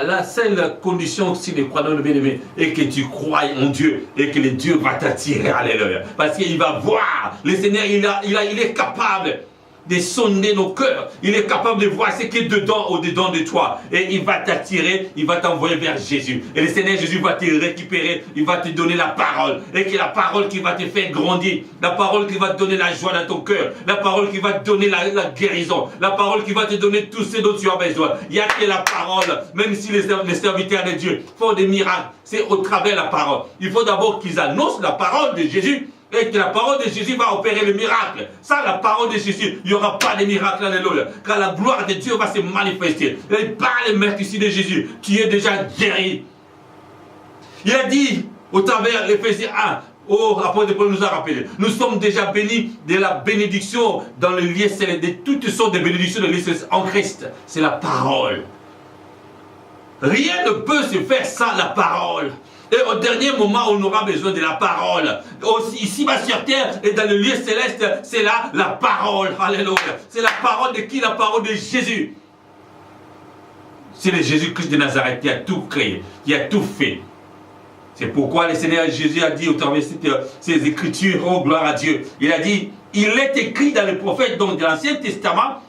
La seule condition si les croyants de bien-aimé est que tu crois en Dieu et que le Dieu va t'attirer. Alléluia. Parce qu'il va voir. Le Seigneur, il est capable de sonder nos cœurs. Il est capable de voir ce qui est dedans, au-dedans de toi. Et il va t'attirer, il va t'envoyer vers Jésus. Et le Seigneur Jésus va te récupérer, il va te donner la parole. Et que la parole qui va te faire grandir, la parole qui va te donner la joie dans ton cœur, la parole qui va te donner la guérison, la parole qui va te donner tout ce dont tu as besoin. Il n'y a que la parole. Même si les serviteurs de Dieu font des miracles, c'est au travers de la parole. Il faut d'abord qu'ils annoncent la parole de Jésus. Et que la parole de Jésus va opérer le miracle. Sans la parole de Jésus, il n'y aura pas de miracle, alléluia. Car la gloire de Dieu va se manifester. Et par le mérite ici de Jésus, tu es déjà guéri. Il a dit au travers l'Éphésiens 1, l'apôtre Paul nous a rappelé, nous sommes déjà bénis de la bénédiction dans le lieu céleste, de toutes sortes de bénédictions de l'Église en Christ. C'est la parole. Rien ne peut se faire sans la parole. Et au dernier moment, on aura besoin de la parole. Aussi, ici-bas sur terre et dans le lieu céleste, c'est là la parole. Alléluia. C'est la parole de qui? La parole de Jésus. C'est le Jésus-Christ de Nazareth qui a tout créé, qui a tout fait. C'est pourquoi le Seigneur Jésus a dit au travers de ces écritures, oh gloire à Dieu, il a dit, il est écrit dans les prophètes, donc dans l'Ancien Testament,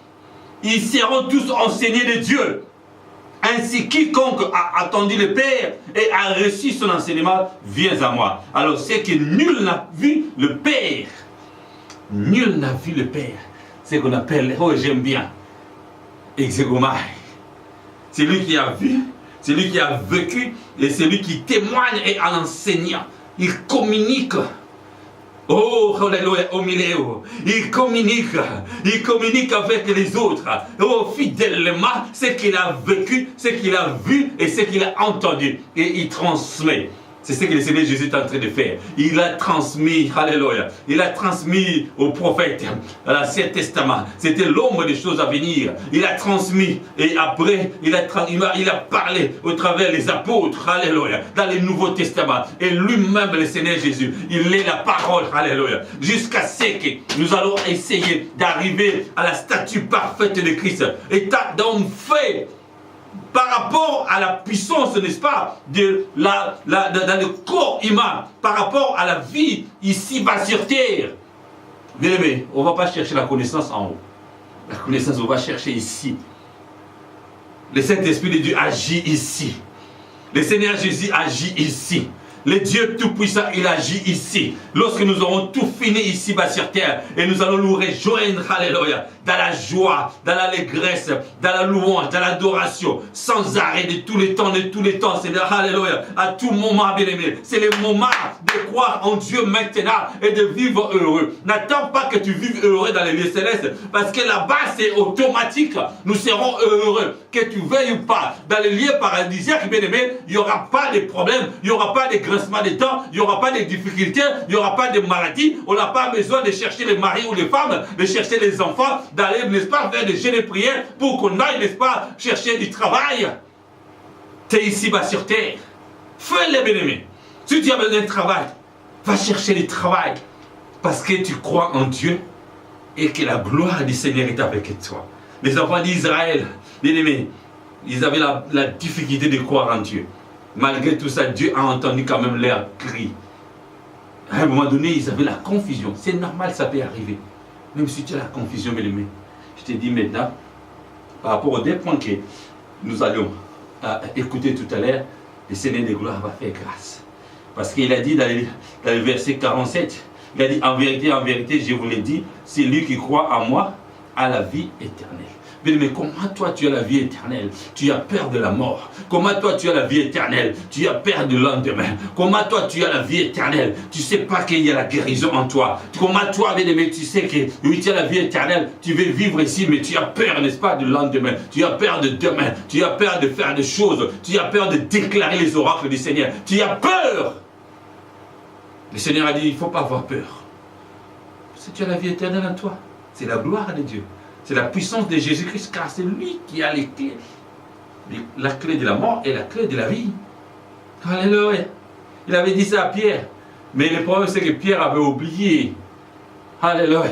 ils seront tous enseignés de Dieu. Ainsi, quiconque a attendu le Père et a reçu son enseignement, vient à moi. Alors, c'est que nul n'a vu le Père. Nul n'a vu le Père. C'est ce qu'on appelle, oh j'aime bien, exégomai. C'est lui qui a vu, c'est lui qui a vécu, et c'est lui qui témoigne et en enseignant. Il communique. Oh, alléluia, au milieu. Il communique avec les autres. Oh, fidèlement, ce qu'il a vécu, ce qu'il a vu et ce qu'il a entendu. Et il transmet. C'est ce que le Seigneur Jésus est en train de faire. Il a transmis, alléluia, il a transmis aux prophètes, à l'Ancien Testament. C'était l'ombre des choses à venir. Il a transmis et après, il a parlé au travers des apôtres, alléluia, dans le Nouveau Testament. Et lui-même, le Seigneur Jésus, il est la parole, alléluia, jusqu'à ce que nous allons essayer d'arriver à la statue parfaite de Christ. État d'homme fait. Par rapport à la puissance, n'est-ce pas, dans le corps humain, par rapport à la vie ici-bas sur terre. Bien aimé, on ne va pas chercher la connaissance en haut. La connaissance, on va chercher ici. Le Saint-Esprit de Dieu agit ici. Le Seigneur Jésus agit ici. Le Dieu Tout-Puissant, il agit ici. Lorsque nous aurons tout fini ici-bas sur terre, et nous allons nous rejoindre, alléluia, dans la joie, dans l'allégresse, dans la louange, dans l'adoration, sans arrêt de tous les temps, Seigneur, alléluia, à tout moment, bien-aimé. C'est le moment de croire en Dieu maintenant et de vivre heureux. N'attends pas que tu vives heureux dans les lieux célestes, parce que là-bas, c'est automatique. Nous serons heureux, que tu veuilles ou pas. Dans les lieux paradisiaques, bien-aimé, il n'y aura pas de problème, il n'y aura pas de grincement de dents, il n'y aura pas de difficultés, il n'y aura pas de maladies. On n'a pas besoin de chercher les maris ou les femmes, de chercher les enfants, d'aller, n'est-ce pas, faire des jeûnes et prières pour qu'on aille, n'est-ce pas, chercher du travail. Tu es ici-bas sur terre. Fais-le, bien-aimé. Si tu as besoin de travail, va chercher du travail. Parce que tu crois en Dieu et que la gloire du Seigneur est avec toi. Les enfants d'Israël, bien-aimés, ils avaient la difficulté de croire en Dieu. Malgré tout ça, Dieu a entendu quand même leur cri. À un moment donné, ils avaient la confusion. C'est normal, ça peut arriver. Même si tu as la confusion, bien-aimé, je te dis maintenant, par rapport aux deux points que nous allons écouter tout à l'heure, le Seigneur de gloire va faire grâce. Parce qu'il a dit dans le verset 47, il a dit, en vérité, je vous l'ai dit, c'est lui qui croit en moi, à la vie éternelle. Bien aimé, comment toi tu as la vie éternelle? Tu as peur de la mort. Comment toi tu as la vie éternelle? Tu as peur du lendemain. Comment toi tu as la vie éternelle? Tu ne sais pas qu'il y a la guérison en toi. Comment toi, bien aimé, tu sais que oui, tu as la vie éternelle. Tu veux vivre ici, mais tu as peur, n'est-ce pas, du lendemain. Tu as peur de demain. Tu as peur de faire des choses. Tu as peur de déclarer les oracles du Seigneur. Tu as peur. Le Seigneur a dit, il ne faut pas avoir peur. Parce que tu as la vie éternelle en toi. C'est la gloire de Dieu. C'est la puissance de Jésus-Christ, car c'est lui qui a les clés. La clé de la mort et la clé de la vie. Alléluia. Il avait dit ça à Pierre. Mais le problème, c'est que Pierre avait oublié. Alléluia.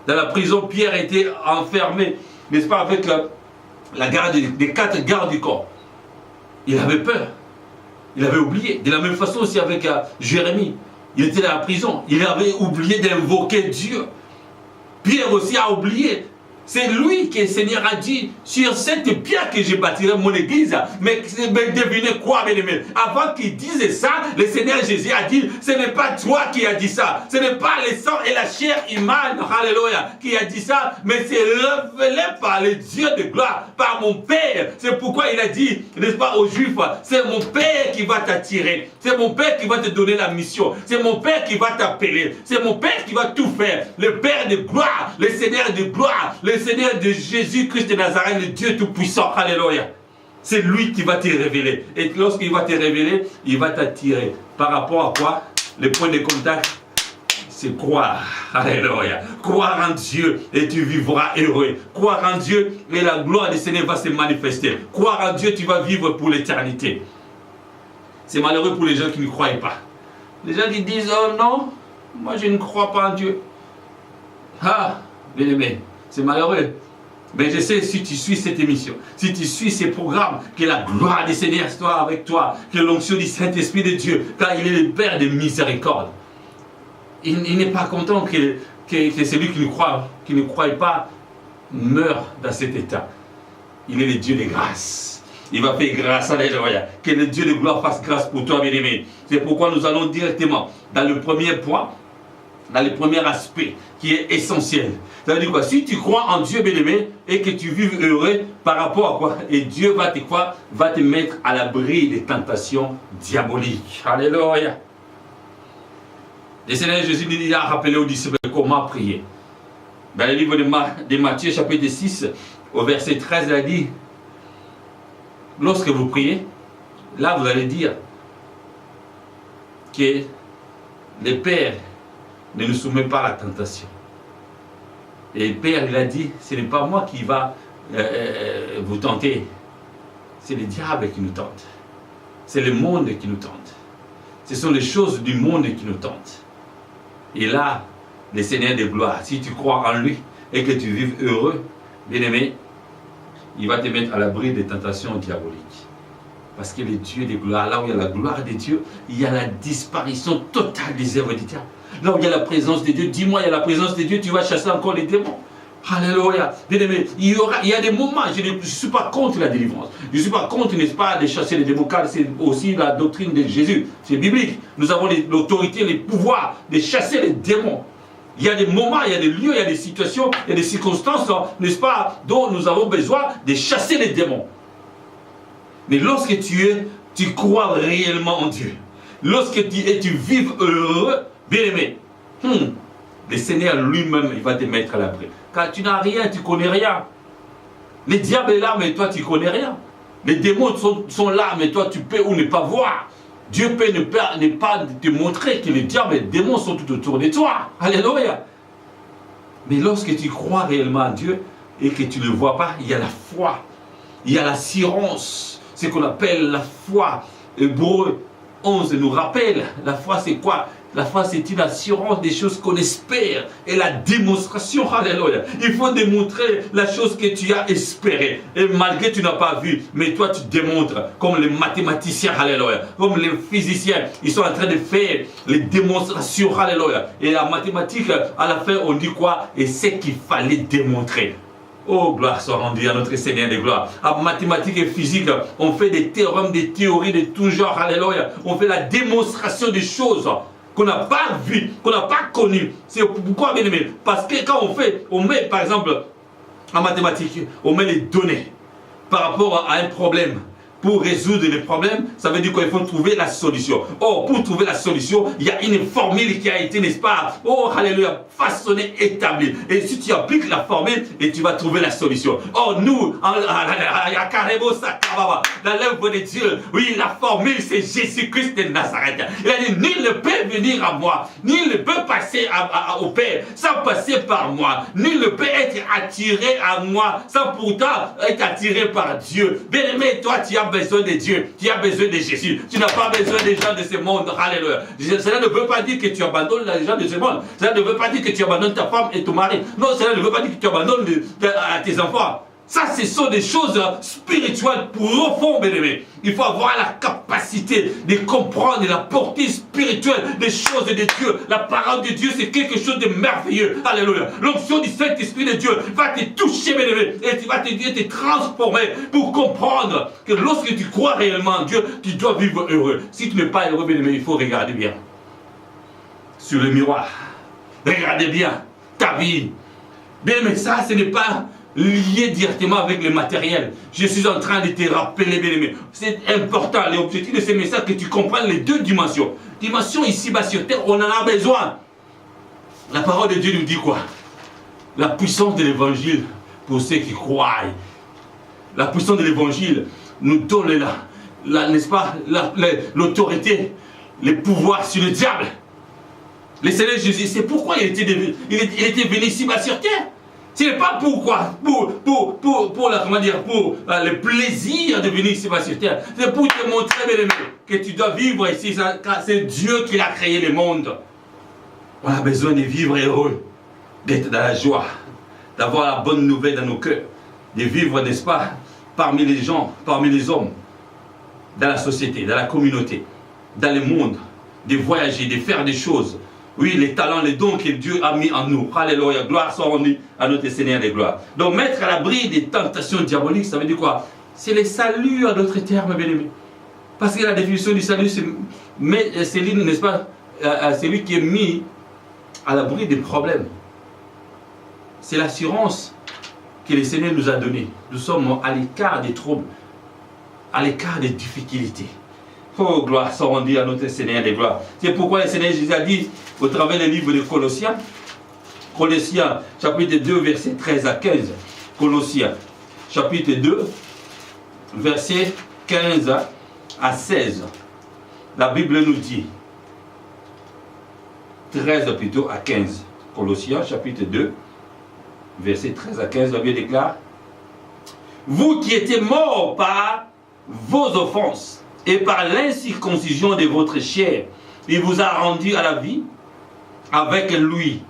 Dans la prison, Pierre était enfermé, n'est-ce pas, avec la garde des 4 gardes du corps. Il avait peur. Il avait oublié. De la même façon aussi avec Jérémie. Il était dans la prison. Il avait oublié d'invoquer Dieu. Pierre aussi a oublié. C'est lui que le Seigneur a dit, sur cette pierre que je bâtirai mon église. Mais devinez quoi, bien aimé? Avant qu'il dise ça, le Seigneur Jésus a dit, ce n'est pas toi qui as dit ça. Ce n'est pas le sang et la chair humaine, alléluia, qui a dit ça. Mais c'est révélé par le Dieu de gloire, par mon Père. C'est pourquoi il a dit, n'est-ce pas, aux Juifs, c'est mon Père qui va t'attirer. C'est mon Père qui va te donner la mission. C'est mon Père qui va t'appeler. C'est mon Père qui va tout faire. Le Père de gloire, le Seigneur de gloire, le Seigneur de Jésus-Christ de Nazareth, le Dieu Tout-Puissant. Alléluia. C'est lui qui va te révéler. Et lorsqu'il va te révéler, il va t'attirer. Par rapport à quoi? Le point de contact, c'est croire. Alléluia. Croire en Dieu et tu vivras heureux. Croire en Dieu et la gloire du Seigneur va se manifester. Croire en Dieu, tu vas vivre pour l'éternité. C'est malheureux pour les gens qui ne croient pas. Les gens qui disent, oh non, moi je ne crois pas en Dieu. Ah, bien aimé, c'est malheureux. Mais je sais, si tu suis cette émission, si tu suis ces programmes, que la gloire du Seigneur soit avec toi, que l'onction du Saint-Esprit de Dieu, car il est le Père de miséricorde. Il n'est pas content que celui qui ne croit pas meure dans cet état. Il est le Dieu de grâce. Il va faire grâce, alléluia. Que le Dieu de gloire fasse grâce pour toi, bien-aimé. C'est pourquoi nous allons directement dans le premier point, dans le premier aspect qui est essentiel. Ça veut dire quoi? Si tu crois en Dieu, bien-aimé, et que tu vives heureux par rapport à quoi? Et Dieu va te mettre à l'abri des tentations diaboliques. Alléluia. Le Seigneur Jésus lui a rappelé aux disciples comment prier. Dans le livre de Matthieu, chapitre 6, au verset 13, il a dit, lorsque vous priez, là vous allez dire que le Père ne nous soumet pas à la tentation. Et le Père, il a dit, ce n'est pas moi qui va vous tenter, c'est le diable qui nous tente. C'est le monde qui nous tente. Ce sont les choses du monde qui nous tentent. Et là, le Seigneur de gloire, si tu crois en lui et que tu vives heureux, bien-aimé, il va te mettre à l'abri des tentations diaboliques. Parce que le Dieu de gloire, là où il y a la gloire de Dieu, il y a la disparition totale des œuvres du diable. Là où il y a la présence de Dieu, dis-moi, il y a la présence de Dieu, tu vas chasser encore les démons. Alléluia. Bien-aimé, il y a des moments, je ne suis pas contre la délivrance. Je ne suis pas contre, n'est-ce pas, de chasser les démons, car c'est aussi la doctrine de Jésus. C'est biblique. Nous avons l'autorité, les pouvoirs de chasser les démons. Il y a des moments, il y a des lieux, il y a des situations, il y a des circonstances, n'est-ce pas, dont nous avons besoin de chasser les démons. Mais lorsque tu crois réellement en Dieu, lorsque tu vives heureux, bien-aimé, le Seigneur lui-même, il va te mettre à l'abri. Car tu n'as rien, tu ne connais rien. Le diable est là, mais toi, tu ne connais rien. Les démons sont là, mais toi, tu peux ou ne pas voir. Dieu peut ne pas te montrer que le diable et les démons sont tout autour de toi. Alléluia. Mais lorsque tu crois réellement en Dieu et que tu ne le vois pas, il y a la foi. Il y a l'assurance. Ce qu'on appelle la foi. Hébreux 11 nous rappelle, la foi c'est quoi? La foi c'est une assurance des choses qu'on espère et la démonstration, alléluia. Il faut démontrer la chose que tu as espérée et malgré que tu n'as pas vu, mais toi tu démontres comme les mathématiciens, alléluia, comme les physiciens, ils sont en train de faire les démonstrations, alléluia. Et la mathématique, à la fin on dit quoi? Et c'est qu'il fallait démontrer. Oh, gloire soit rendue à notre Seigneur de gloire. En mathématiques et physique, on fait des théorèmes, des théories de tout genre, alléluia. On fait la démonstration des choses qu'on n'a pas vues, qu'on n'a pas connues. C'est pourquoi, bien aimé? Parce que quand on met, par exemple, en mathématiques, on met les données par rapport à un problème. Pour résoudre les problèmes, ça veut dire qu'il faut trouver la solution. Or, pour trouver la solution, il y a une formule qui a été, n'est-ce pas, oh, alléluia, façonnée, établie. Et si tu appliques la formule, et tu vas trouver la solution. Or, nous, dans l'œuvre de Dieu, oui, la formule, c'est Jésus-Christ de Nazareth. Il a dit, nul ne peut venir à moi, nul ne peut passer au Père sans passer par moi. Nul ne peut être attiré à moi sans pourtant être attiré par Dieu. Bien-aimé, toi, tu as besoin de Dieu, tu as besoin de Jésus, tu n'as pas besoin des gens de ce monde. Alléluia. Cela ne veut pas dire que tu abandonnes les gens de ce monde. Cela ne veut pas dire que tu abandonnes ta femme et ton mari. Non, cela ne veut pas dire que tu abandonnes tes enfants. Ça, ce sont des choses spirituelles profondes, bien-aimés. Il faut avoir la capacité de comprendre la portée spirituelle des choses de Dieu. La parole de Dieu, c'est quelque chose de merveilleux. Alléluia. L'onction du Saint-Esprit de Dieu va te toucher, bien-aimé, et tu vas te transformer pour comprendre que lorsque tu crois réellement en Dieu, tu dois vivre heureux. Si tu n'es pas heureux, bien-aimé, il faut regarder bien sur le miroir. Regardez bien ta vie. Bien-aimé, ça, ce n'est pas lié directement avec le matériel. Je suis en train de te rappeler, bien-aimé. C'est important, l'objectif de ce message, que tu comprennes les deux dimensions. Dimension ici-bas sur terre, on en a besoin. La parole de Dieu nous dit quoi? La puissance de l'évangile pour ceux qui croient. La puissance de l'évangile nous donne n'est-ce pas, l'autorité, le pouvoir sur le diable. Le Seigneur Jésus, c'est pourquoi il était venu ici-bas sur terre. Ce n'est pas pourquoi, pour le plaisir de venir ici sur terre. C'est pour te montrer, bien aimé, que tu dois vivre ici, car c'est Dieu qui a créé le monde. On a besoin de vivre heureux, d'être dans la joie, d'avoir la bonne nouvelle dans nos cœurs, de vivre, n'est-ce pas, parmi les gens, parmi les hommes, dans la société, dans la communauté, dans le monde, de voyager, de faire des choses. Oui, les talents, les dons que Dieu a mis en nous. Alléluia, gloire soit rendue à notre Seigneur des gloires. Donc, mettre à l'abri des tentations diaboliques, ça veut dire quoi? C'est le salut à d'autres termes, bien-aimés. Parce que la définition du salut, c'est lui, n'est-ce pas, c'est lui qui est mis à l'abri des problèmes. C'est l'assurance que le Seigneur nous a donnée. Nous sommes à l'écart des troubles, à l'écart des difficultés. Oh, gloire soit rendue à notre Seigneur des gloires. C'est pourquoi le Seigneur Jésus a dit, au travers du livre de Colossiens, chapitre 2, versets 13 à 15. Colossiens, chapitre 2, versets 15 à 16. La Bible nous dit, 13 plutôt à 15. Colossiens, chapitre 2, versets 13 à 15, la Bible déclare, vous qui étiez morts par vos offenses, et par l'incirconcision de votre chair, il vous a rendu à la vie avec lui,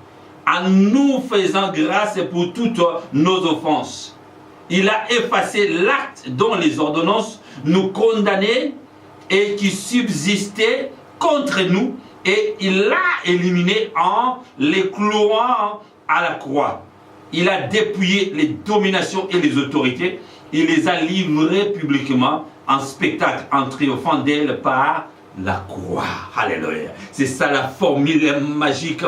en nous faisant grâce pour toutes nos offenses. Il a effacé l'acte dont les ordonnances nous condamnaient et qui subsistait contre nous, et il l'a éliminé en les clouant à la croix. Il a dépouillé les dominations et les autorités, il les a livrées publiquement en spectacle, en triomphant d'elle par la croix. Alléluia. C'est ça la formule magique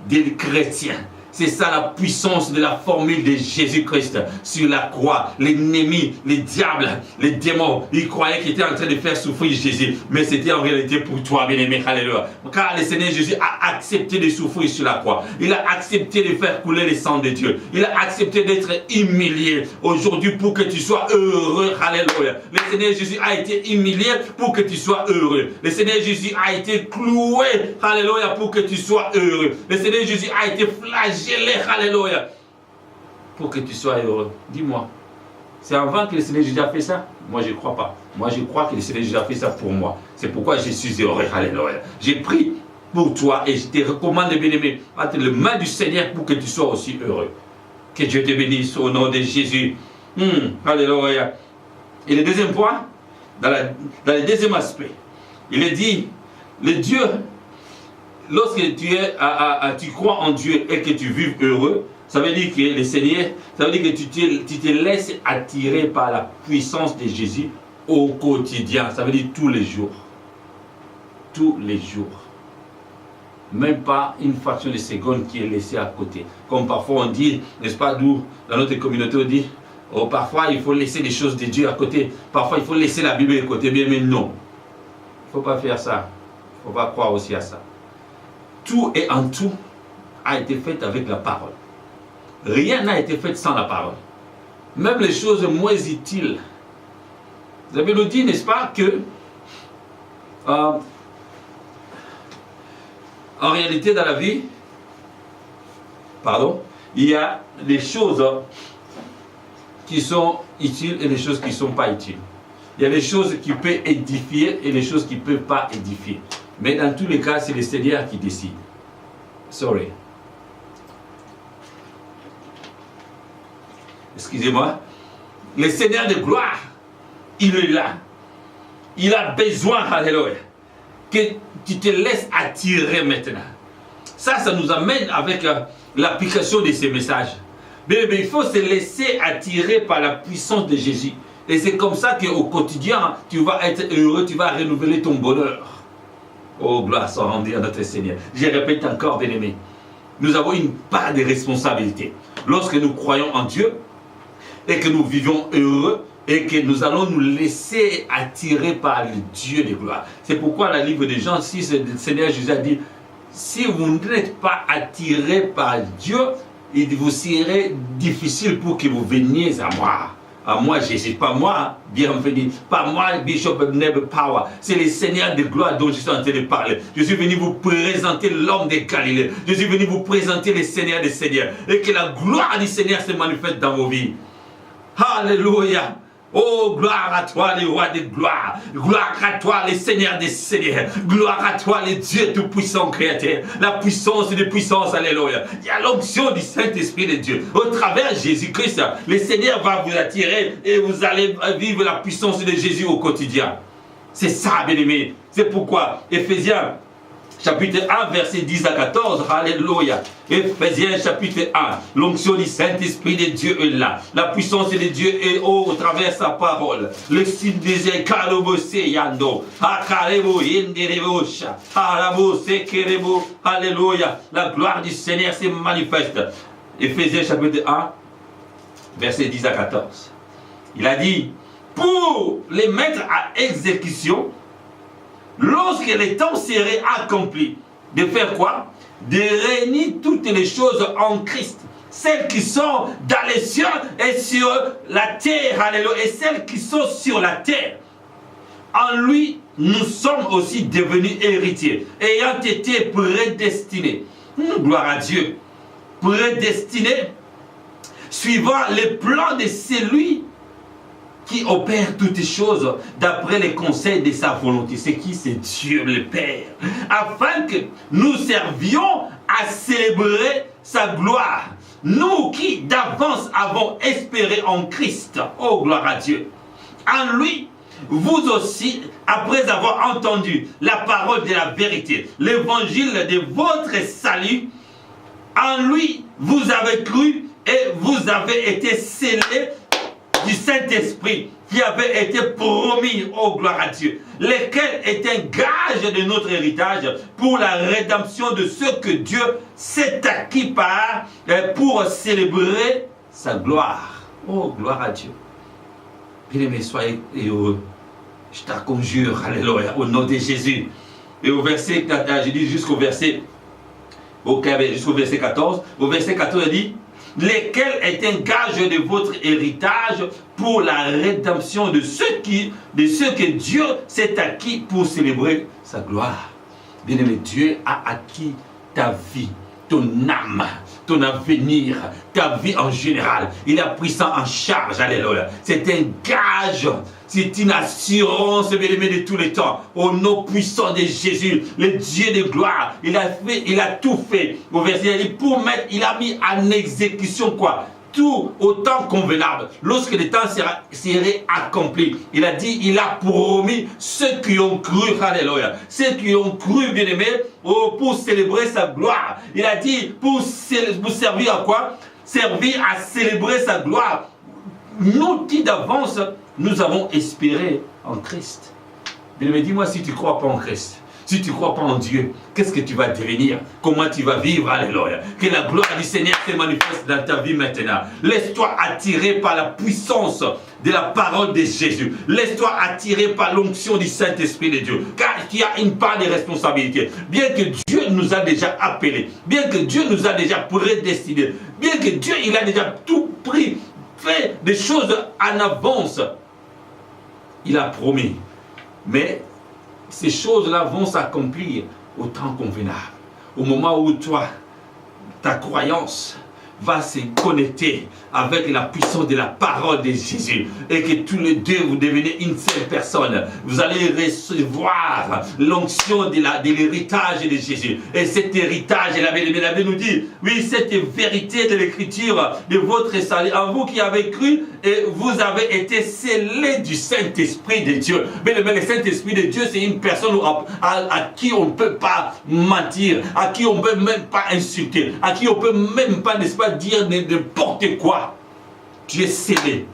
des chrétiens. C'est ça la puissance de la formule de Jésus-Christ sur la croix. L'ennemi, les diables, les démons, ils croyaient qu'ils étaient en train de faire souffrir Jésus. Mais c'était en réalité pour toi, bien-aimé. Alléluia. Car le Seigneur Jésus a accepté de souffrir sur la croix. Il a accepté de faire couler le sang de Dieu. Il a accepté d'être humilié aujourd'hui pour que tu sois heureux. Alléluia. Le Seigneur Jésus a été humilié pour que tu sois heureux. Le Seigneur Jésus a été cloué. Alléluia. Pour que tu sois heureux. Le Seigneur Jésus a été flagellé. Alléluia, pour que tu sois heureux. Dis-moi, c'est avant que le Seigneur Jésus a fait ça? Moi, je ne crois pas. Moi, je crois que le Seigneur Jésus a fait ça pour moi. C'est pourquoi je suis heureux. Alléluia. J'ai pris pour toi et je te recommande, bien-aimé, entre les mains du Seigneur pour que tu sois aussi heureux. Que Dieu te bénisse au nom de Jésus. Alléluia. Et le deuxième point, dans le deuxième aspect, il est dit, le Dieu. Lorsque tu crois en Dieu et que tu vives heureux, ça veut dire que le Seigneur, ça veut dire que tu te laisses attirer par la puissance de Jésus au quotidien. Ça veut dire tous les jours. Tous les jours. même pas une fraction de seconde qui est laissée à côté. Comme parfois on dit, n'est-ce pas, d'où dans notre communauté on dit, oh, parfois il faut laisser les choses de Dieu à côté, parfois il faut laisser la Bible à côté, mais non. Il ne faut pas faire ça, il ne faut pas croire aussi à ça. Tout et en tout a été fait avec la parole. Rien n'a été fait sans la parole. Même les choses moins utiles. Vous avez nous dit, n'est-ce pas, que en réalité dans la vie, il y a des choses qui sont utiles et des choses qui ne sont pas utiles. Il y a des choses qui peuvent édifier et des choses qui ne peuvent pas édifier. Mais dans tous les cas, c'est le Seigneur qui décide. Sorry. Excusez-moi. Le Seigneur de gloire, il est là. Il a besoin, alléluia, que tu te laisses attirer maintenant. Ça nous amène avec l'application de ces messages. Mais il faut se laisser attirer par la puissance de Jésus. Et c'est comme ça qu'au quotidien, tu vas être heureux, tu vas renouveler ton bonheur. Oh, gloire soit rendue à notre Seigneur. Je répète encore, bien-aimés, nous avons une part de responsabilité. Lorsque nous croyons en Dieu et que nous vivons heureux et que nous allons nous laisser attirer par le Dieu de gloire. C'est pourquoi dans le livre de Jean 6, le Seigneur Jésus a dit, si vous n'êtes pas attiré par Dieu, il vous serait difficile pour que vous veniez à moi. À moi, Jésus, pas moi, bienvenue, pas moi, Bishop Neb Power. C'est le Seigneur de gloire dont je suis en train de parler. Je suis venu vous présenter l'homme de Galilée. Je suis venu vous présenter le Seigneur des Seigneurs. Et que la gloire du Seigneur se manifeste dans vos vies. Alléluia. Oh, gloire à toi, le roi de gloire. Gloire à toi, le Seigneur des Seigneurs. Gloire à toi, le Dieu tout-puissant créateur. La puissance des puissances, alléluia. Il y a l'onction du Saint-Esprit de Dieu. Au travers de Jésus-Christ, le Seigneur va vous attirer et vous allez vivre la puissance de Jésus au quotidien. C'est ça, bien-aimé. C'est pourquoi, Éphésiens, chapitre 1, verset 10 à 14, alléluia. Éphésiens chapitre 1, l'onction du Saint-Esprit de Dieu est là. La puissance de Dieu est au travers sa parole. Le style des écarobos yando. Akarebo yenderebosha. Arabo sekerebo. Alléluia. La gloire du Seigneur se manifeste. Éphésiens chapitre 1, verset 10 à 14. Il a dit, pour les mettre à exécution, lorsque le temps serait accompli, de faire quoi? De réunir toutes les choses en Christ. Celles qui sont dans les cieux et sur la terre. Alléluia. Et celles qui sont sur la terre. En lui, nous sommes aussi devenus héritiers, ayant été prédestinés. Gloire à Dieu. Prédestinés, suivant les plans de celui qui opère toutes choses d'après les conseils de sa volonté. C'est qui? C'est Dieu le Père. Afin que nous servions à célébrer sa gloire. Nous qui d'avance avons espéré en Christ. Oh, gloire à Dieu. En lui, vous aussi, après avoir entendu la parole de la vérité, l'évangile de votre salut, en lui, vous avez cru et vous avez été scellés du Saint-Esprit qui avait été promis, oh gloire à Dieu, lequel est un gage de notre héritage pour la rédemption de ce que Dieu s'est acquis pour célébrer sa gloire. Oh gloire à Dieu. Bien-aimés, soyez heureux. Je t'en conjure, alléluia, au nom de Jésus. Et au verset, je dis jusqu'au verset 14, au verset 14, il dit, lesquels est un gage de votre héritage pour la rédemption de ceux que Dieu s'est acquis pour célébrer sa gloire. Bien-aimé, Dieu a acquis ta vie, ton âme, ton avenir, ta vie en général. Il a pris ça en charge, alléluia. C'est un gage, c'est une assurance, bien-aimé, de tous les temps. Au nom puissant de Jésus, le Dieu de gloire, il a tout fait. Au verset, il a mis en exécution quoi? Tout au temps convenable, lorsque le temps serait accompli. Il a dit, il a promis ceux qui ont cru, alléluia, ceux qui ont cru, bien-aimé, pour célébrer sa gloire. Il a dit, pour servir à quoi? Servir à célébrer sa gloire. Nous qui d'avance, nous avons espéré en Christ. Bien-aimé, dis-moi si tu ne crois pas en Christ. Si tu ne crois pas en Dieu, qu'est-ce que tu vas devenir? Comment tu vas vivre? Alléluia. Que la gloire du Seigneur se manifeste dans ta vie maintenant. Laisse-toi attirer par la puissance de la parole de Jésus. Laisse-toi attirer par l'onction du Saint-Esprit de Dieu. Car il y a une part de responsabilité. Bien que Dieu nous a déjà appelés, bien que Dieu nous a déjà prédestinés, bien que Dieu il a déjà tout pris, fait des choses en avance, il a promis. Mais ces choses-là vont s'accomplir au temps convenable. Au moment où toi, ta croyance va se connecter avec la puissance de la parole de Jésus et que tous les deux vous devenez une seule personne. Vous allez recevoir l'onction de l'héritage de Jésus. Et cet héritage, la Bible nous dit, oui, cette vérité de l'écriture de votre salut, en vous qui avez cru, et vous avez été scellés du Saint-Esprit de Dieu. Mais le Saint-Esprit de Dieu, c'est une personne à qui on ne peut pas mentir, à qui on ne peut même pas insulter, à qui on ne peut même pas, n'est-ce pas, dire n'importe quoi. Tu es scellé,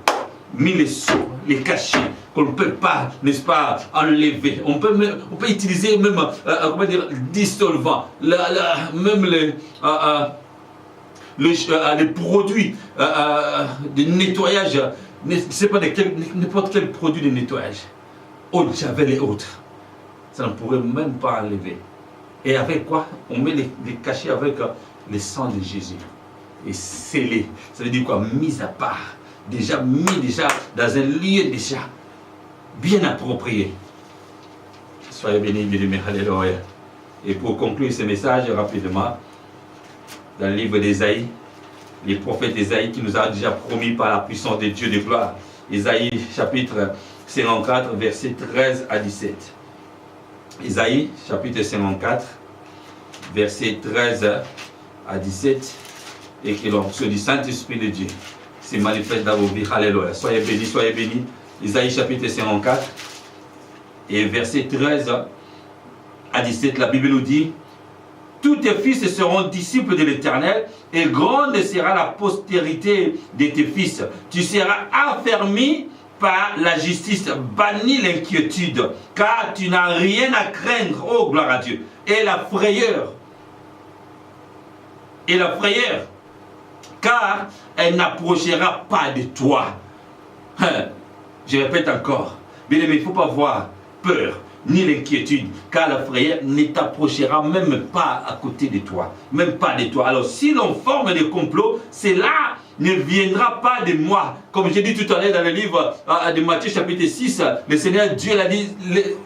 mis les sceaux, les cachets, qu'on ne peut pas, n'est-ce pas, enlever. On peut utiliser même, comment dire, dissolvant, même les produits de nettoyage, je ne sais pas n'importe quel produit de nettoyage, eau de javel et autres. Ça ne pourrait même pas enlever. Et avec quoi? On met les cachets avec le sang de Jésus. Et scellé, ça veut dire quoi? Mis à part, déjà mis dans un lieu déjà bien approprié. Soyez bénis, bien-aimés, alléluia. Et pour conclure ce message rapidement, dans le livre d'Ésaïe, les prophètes d'Ésaïe qui nous a déjà promis par la puissance de Dieu de gloire, Ésaïe chapitre 54, versets 13 à 17. Ésaïe chapitre 54, versets 13 à 17. Et que l'onction du Saint-Esprit de Dieu se manifeste dans vos vies. Alléluia. Soyez bénis, soyez bénis. Isaïe chapitre 54 et verset 13 à 17, la Bible nous dit: tous tes fils seront disciples de l'Éternel, et grande sera la postérité de tes fils. Tu seras affermi par la justice, banni l'inquiétude, car tu n'as rien à craindre, oh gloire à Dieu. Et la frayeur, car elle n'approchera pas de toi. Je répète encore, bien aimé, il ne faut pas avoir peur ni l'inquiétude, car la frayeur ne t'approchera même pas à côté de toi, même pas de toi. Alors si l'on forme des complots, cela ne viendra pas de moi. Comme j'ai dit tout à l'heure dans le livre de Matthieu chapitre 6, le Seigneur Dieu l'a dit,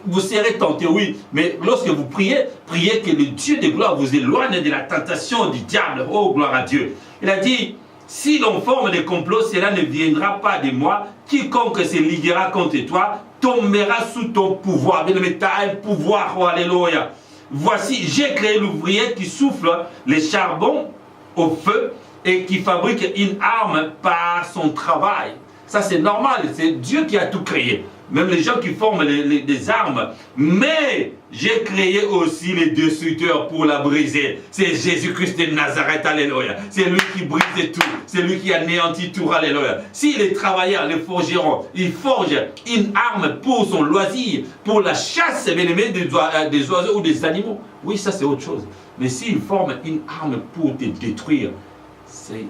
vous serez tentés, oui, mais lorsque vous priez, priez que le Dieu de gloire vous éloigne de la tentation du diable. Oh, gloire à Dieu. Il a dit, si l'on forme des complots, cela ne viendra pas de moi. Quiconque se liguera contre toi tombera sous ton pouvoir. Bien aimé, tu as un pouvoir, oh alléluia. Voici, j'ai créé l'ouvrier qui souffle les charbons au feu et qui fabrique une arme par son travail. Ça c'est normal, c'est Dieu qui a tout créé. Même les gens qui forment des armes. Mais j'ai créé aussi les destructeurs pour la briser. C'est Jésus-Christ de Nazareth, alléluia. C'est lui qui brise tout. C'est lui qui anéantit tout, alléluia. Si les travailleurs, les forgerons, ils forgent une arme pour son loisir, pour la chasse, bien aimé, des oiseaux ou des animaux, oui, ça c'est autre chose. Mais s'ils forment une arme pour te détruire, c'est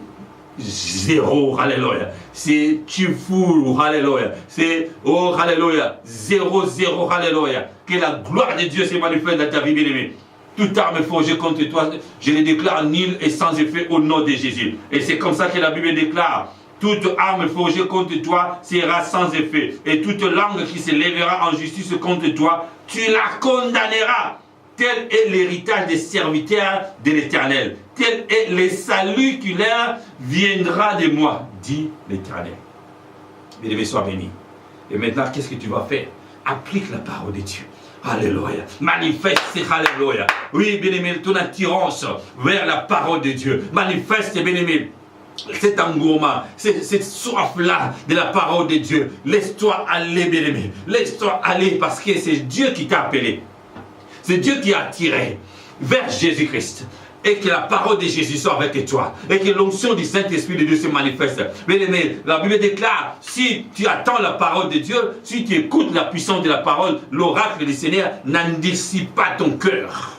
zéro, alléluia. C'est tu fous, alléluia. C'est, oh, alléluia. 0, alléluia. Que la gloire de Dieu se manifeste dans ta vie, bien-aimée. Toute arme forgée contre toi, je les déclare nulle et sans effet au nom de Jésus. Et c'est comme ça que la Bible déclare: toute arme forgée contre toi sera sans effet. Et toute langue qui se lèvera en justice contre toi, tu la condamneras. Tel est l'héritage des serviteurs de l'Éternel. Tel est le salut qui leur viendra de moi, dit l'Éternel. Bien-aimé, sois béni. Et maintenant, qu'est-ce que tu vas faire? Applique la parole de Dieu. Alléluia. Manifeste, alléluia. Oui, bien-aimé, ton attirance vers la parole de Dieu. Manifeste, bien-aimé, cet engouement, cette soif-là de la parole de Dieu. Laisse-toi aller, bien-aimé. Laisse-toi aller parce que c'est Dieu qui t'a appelé. C'est Dieu qui a attiré vers Jésus-Christ. et que la parole de Jésus soit avec toi et que l'onction du Saint-Esprit de Dieu se manifeste. Bien aimé, la Bible déclare, si tu attends la parole de Dieu, si tu écoutes la puissance de la parole, l'oracle du Seigneur n'endurcit pas ton cœur.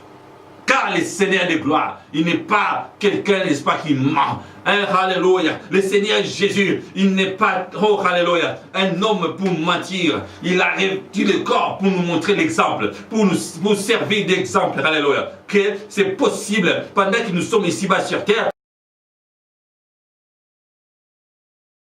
Car le Seigneur de gloire, il n'est pas quelqu'un, n'est-ce pas, qui ment. Alléluia. Le Seigneur Jésus, il n'est pas, oh, alléluia, un homme pour mentir. Il a revêtu le corps pour nous montrer l'exemple, pour servir d'exemple. Alléluia. Que c'est possible, pendant que nous sommes ici-bas sur terre,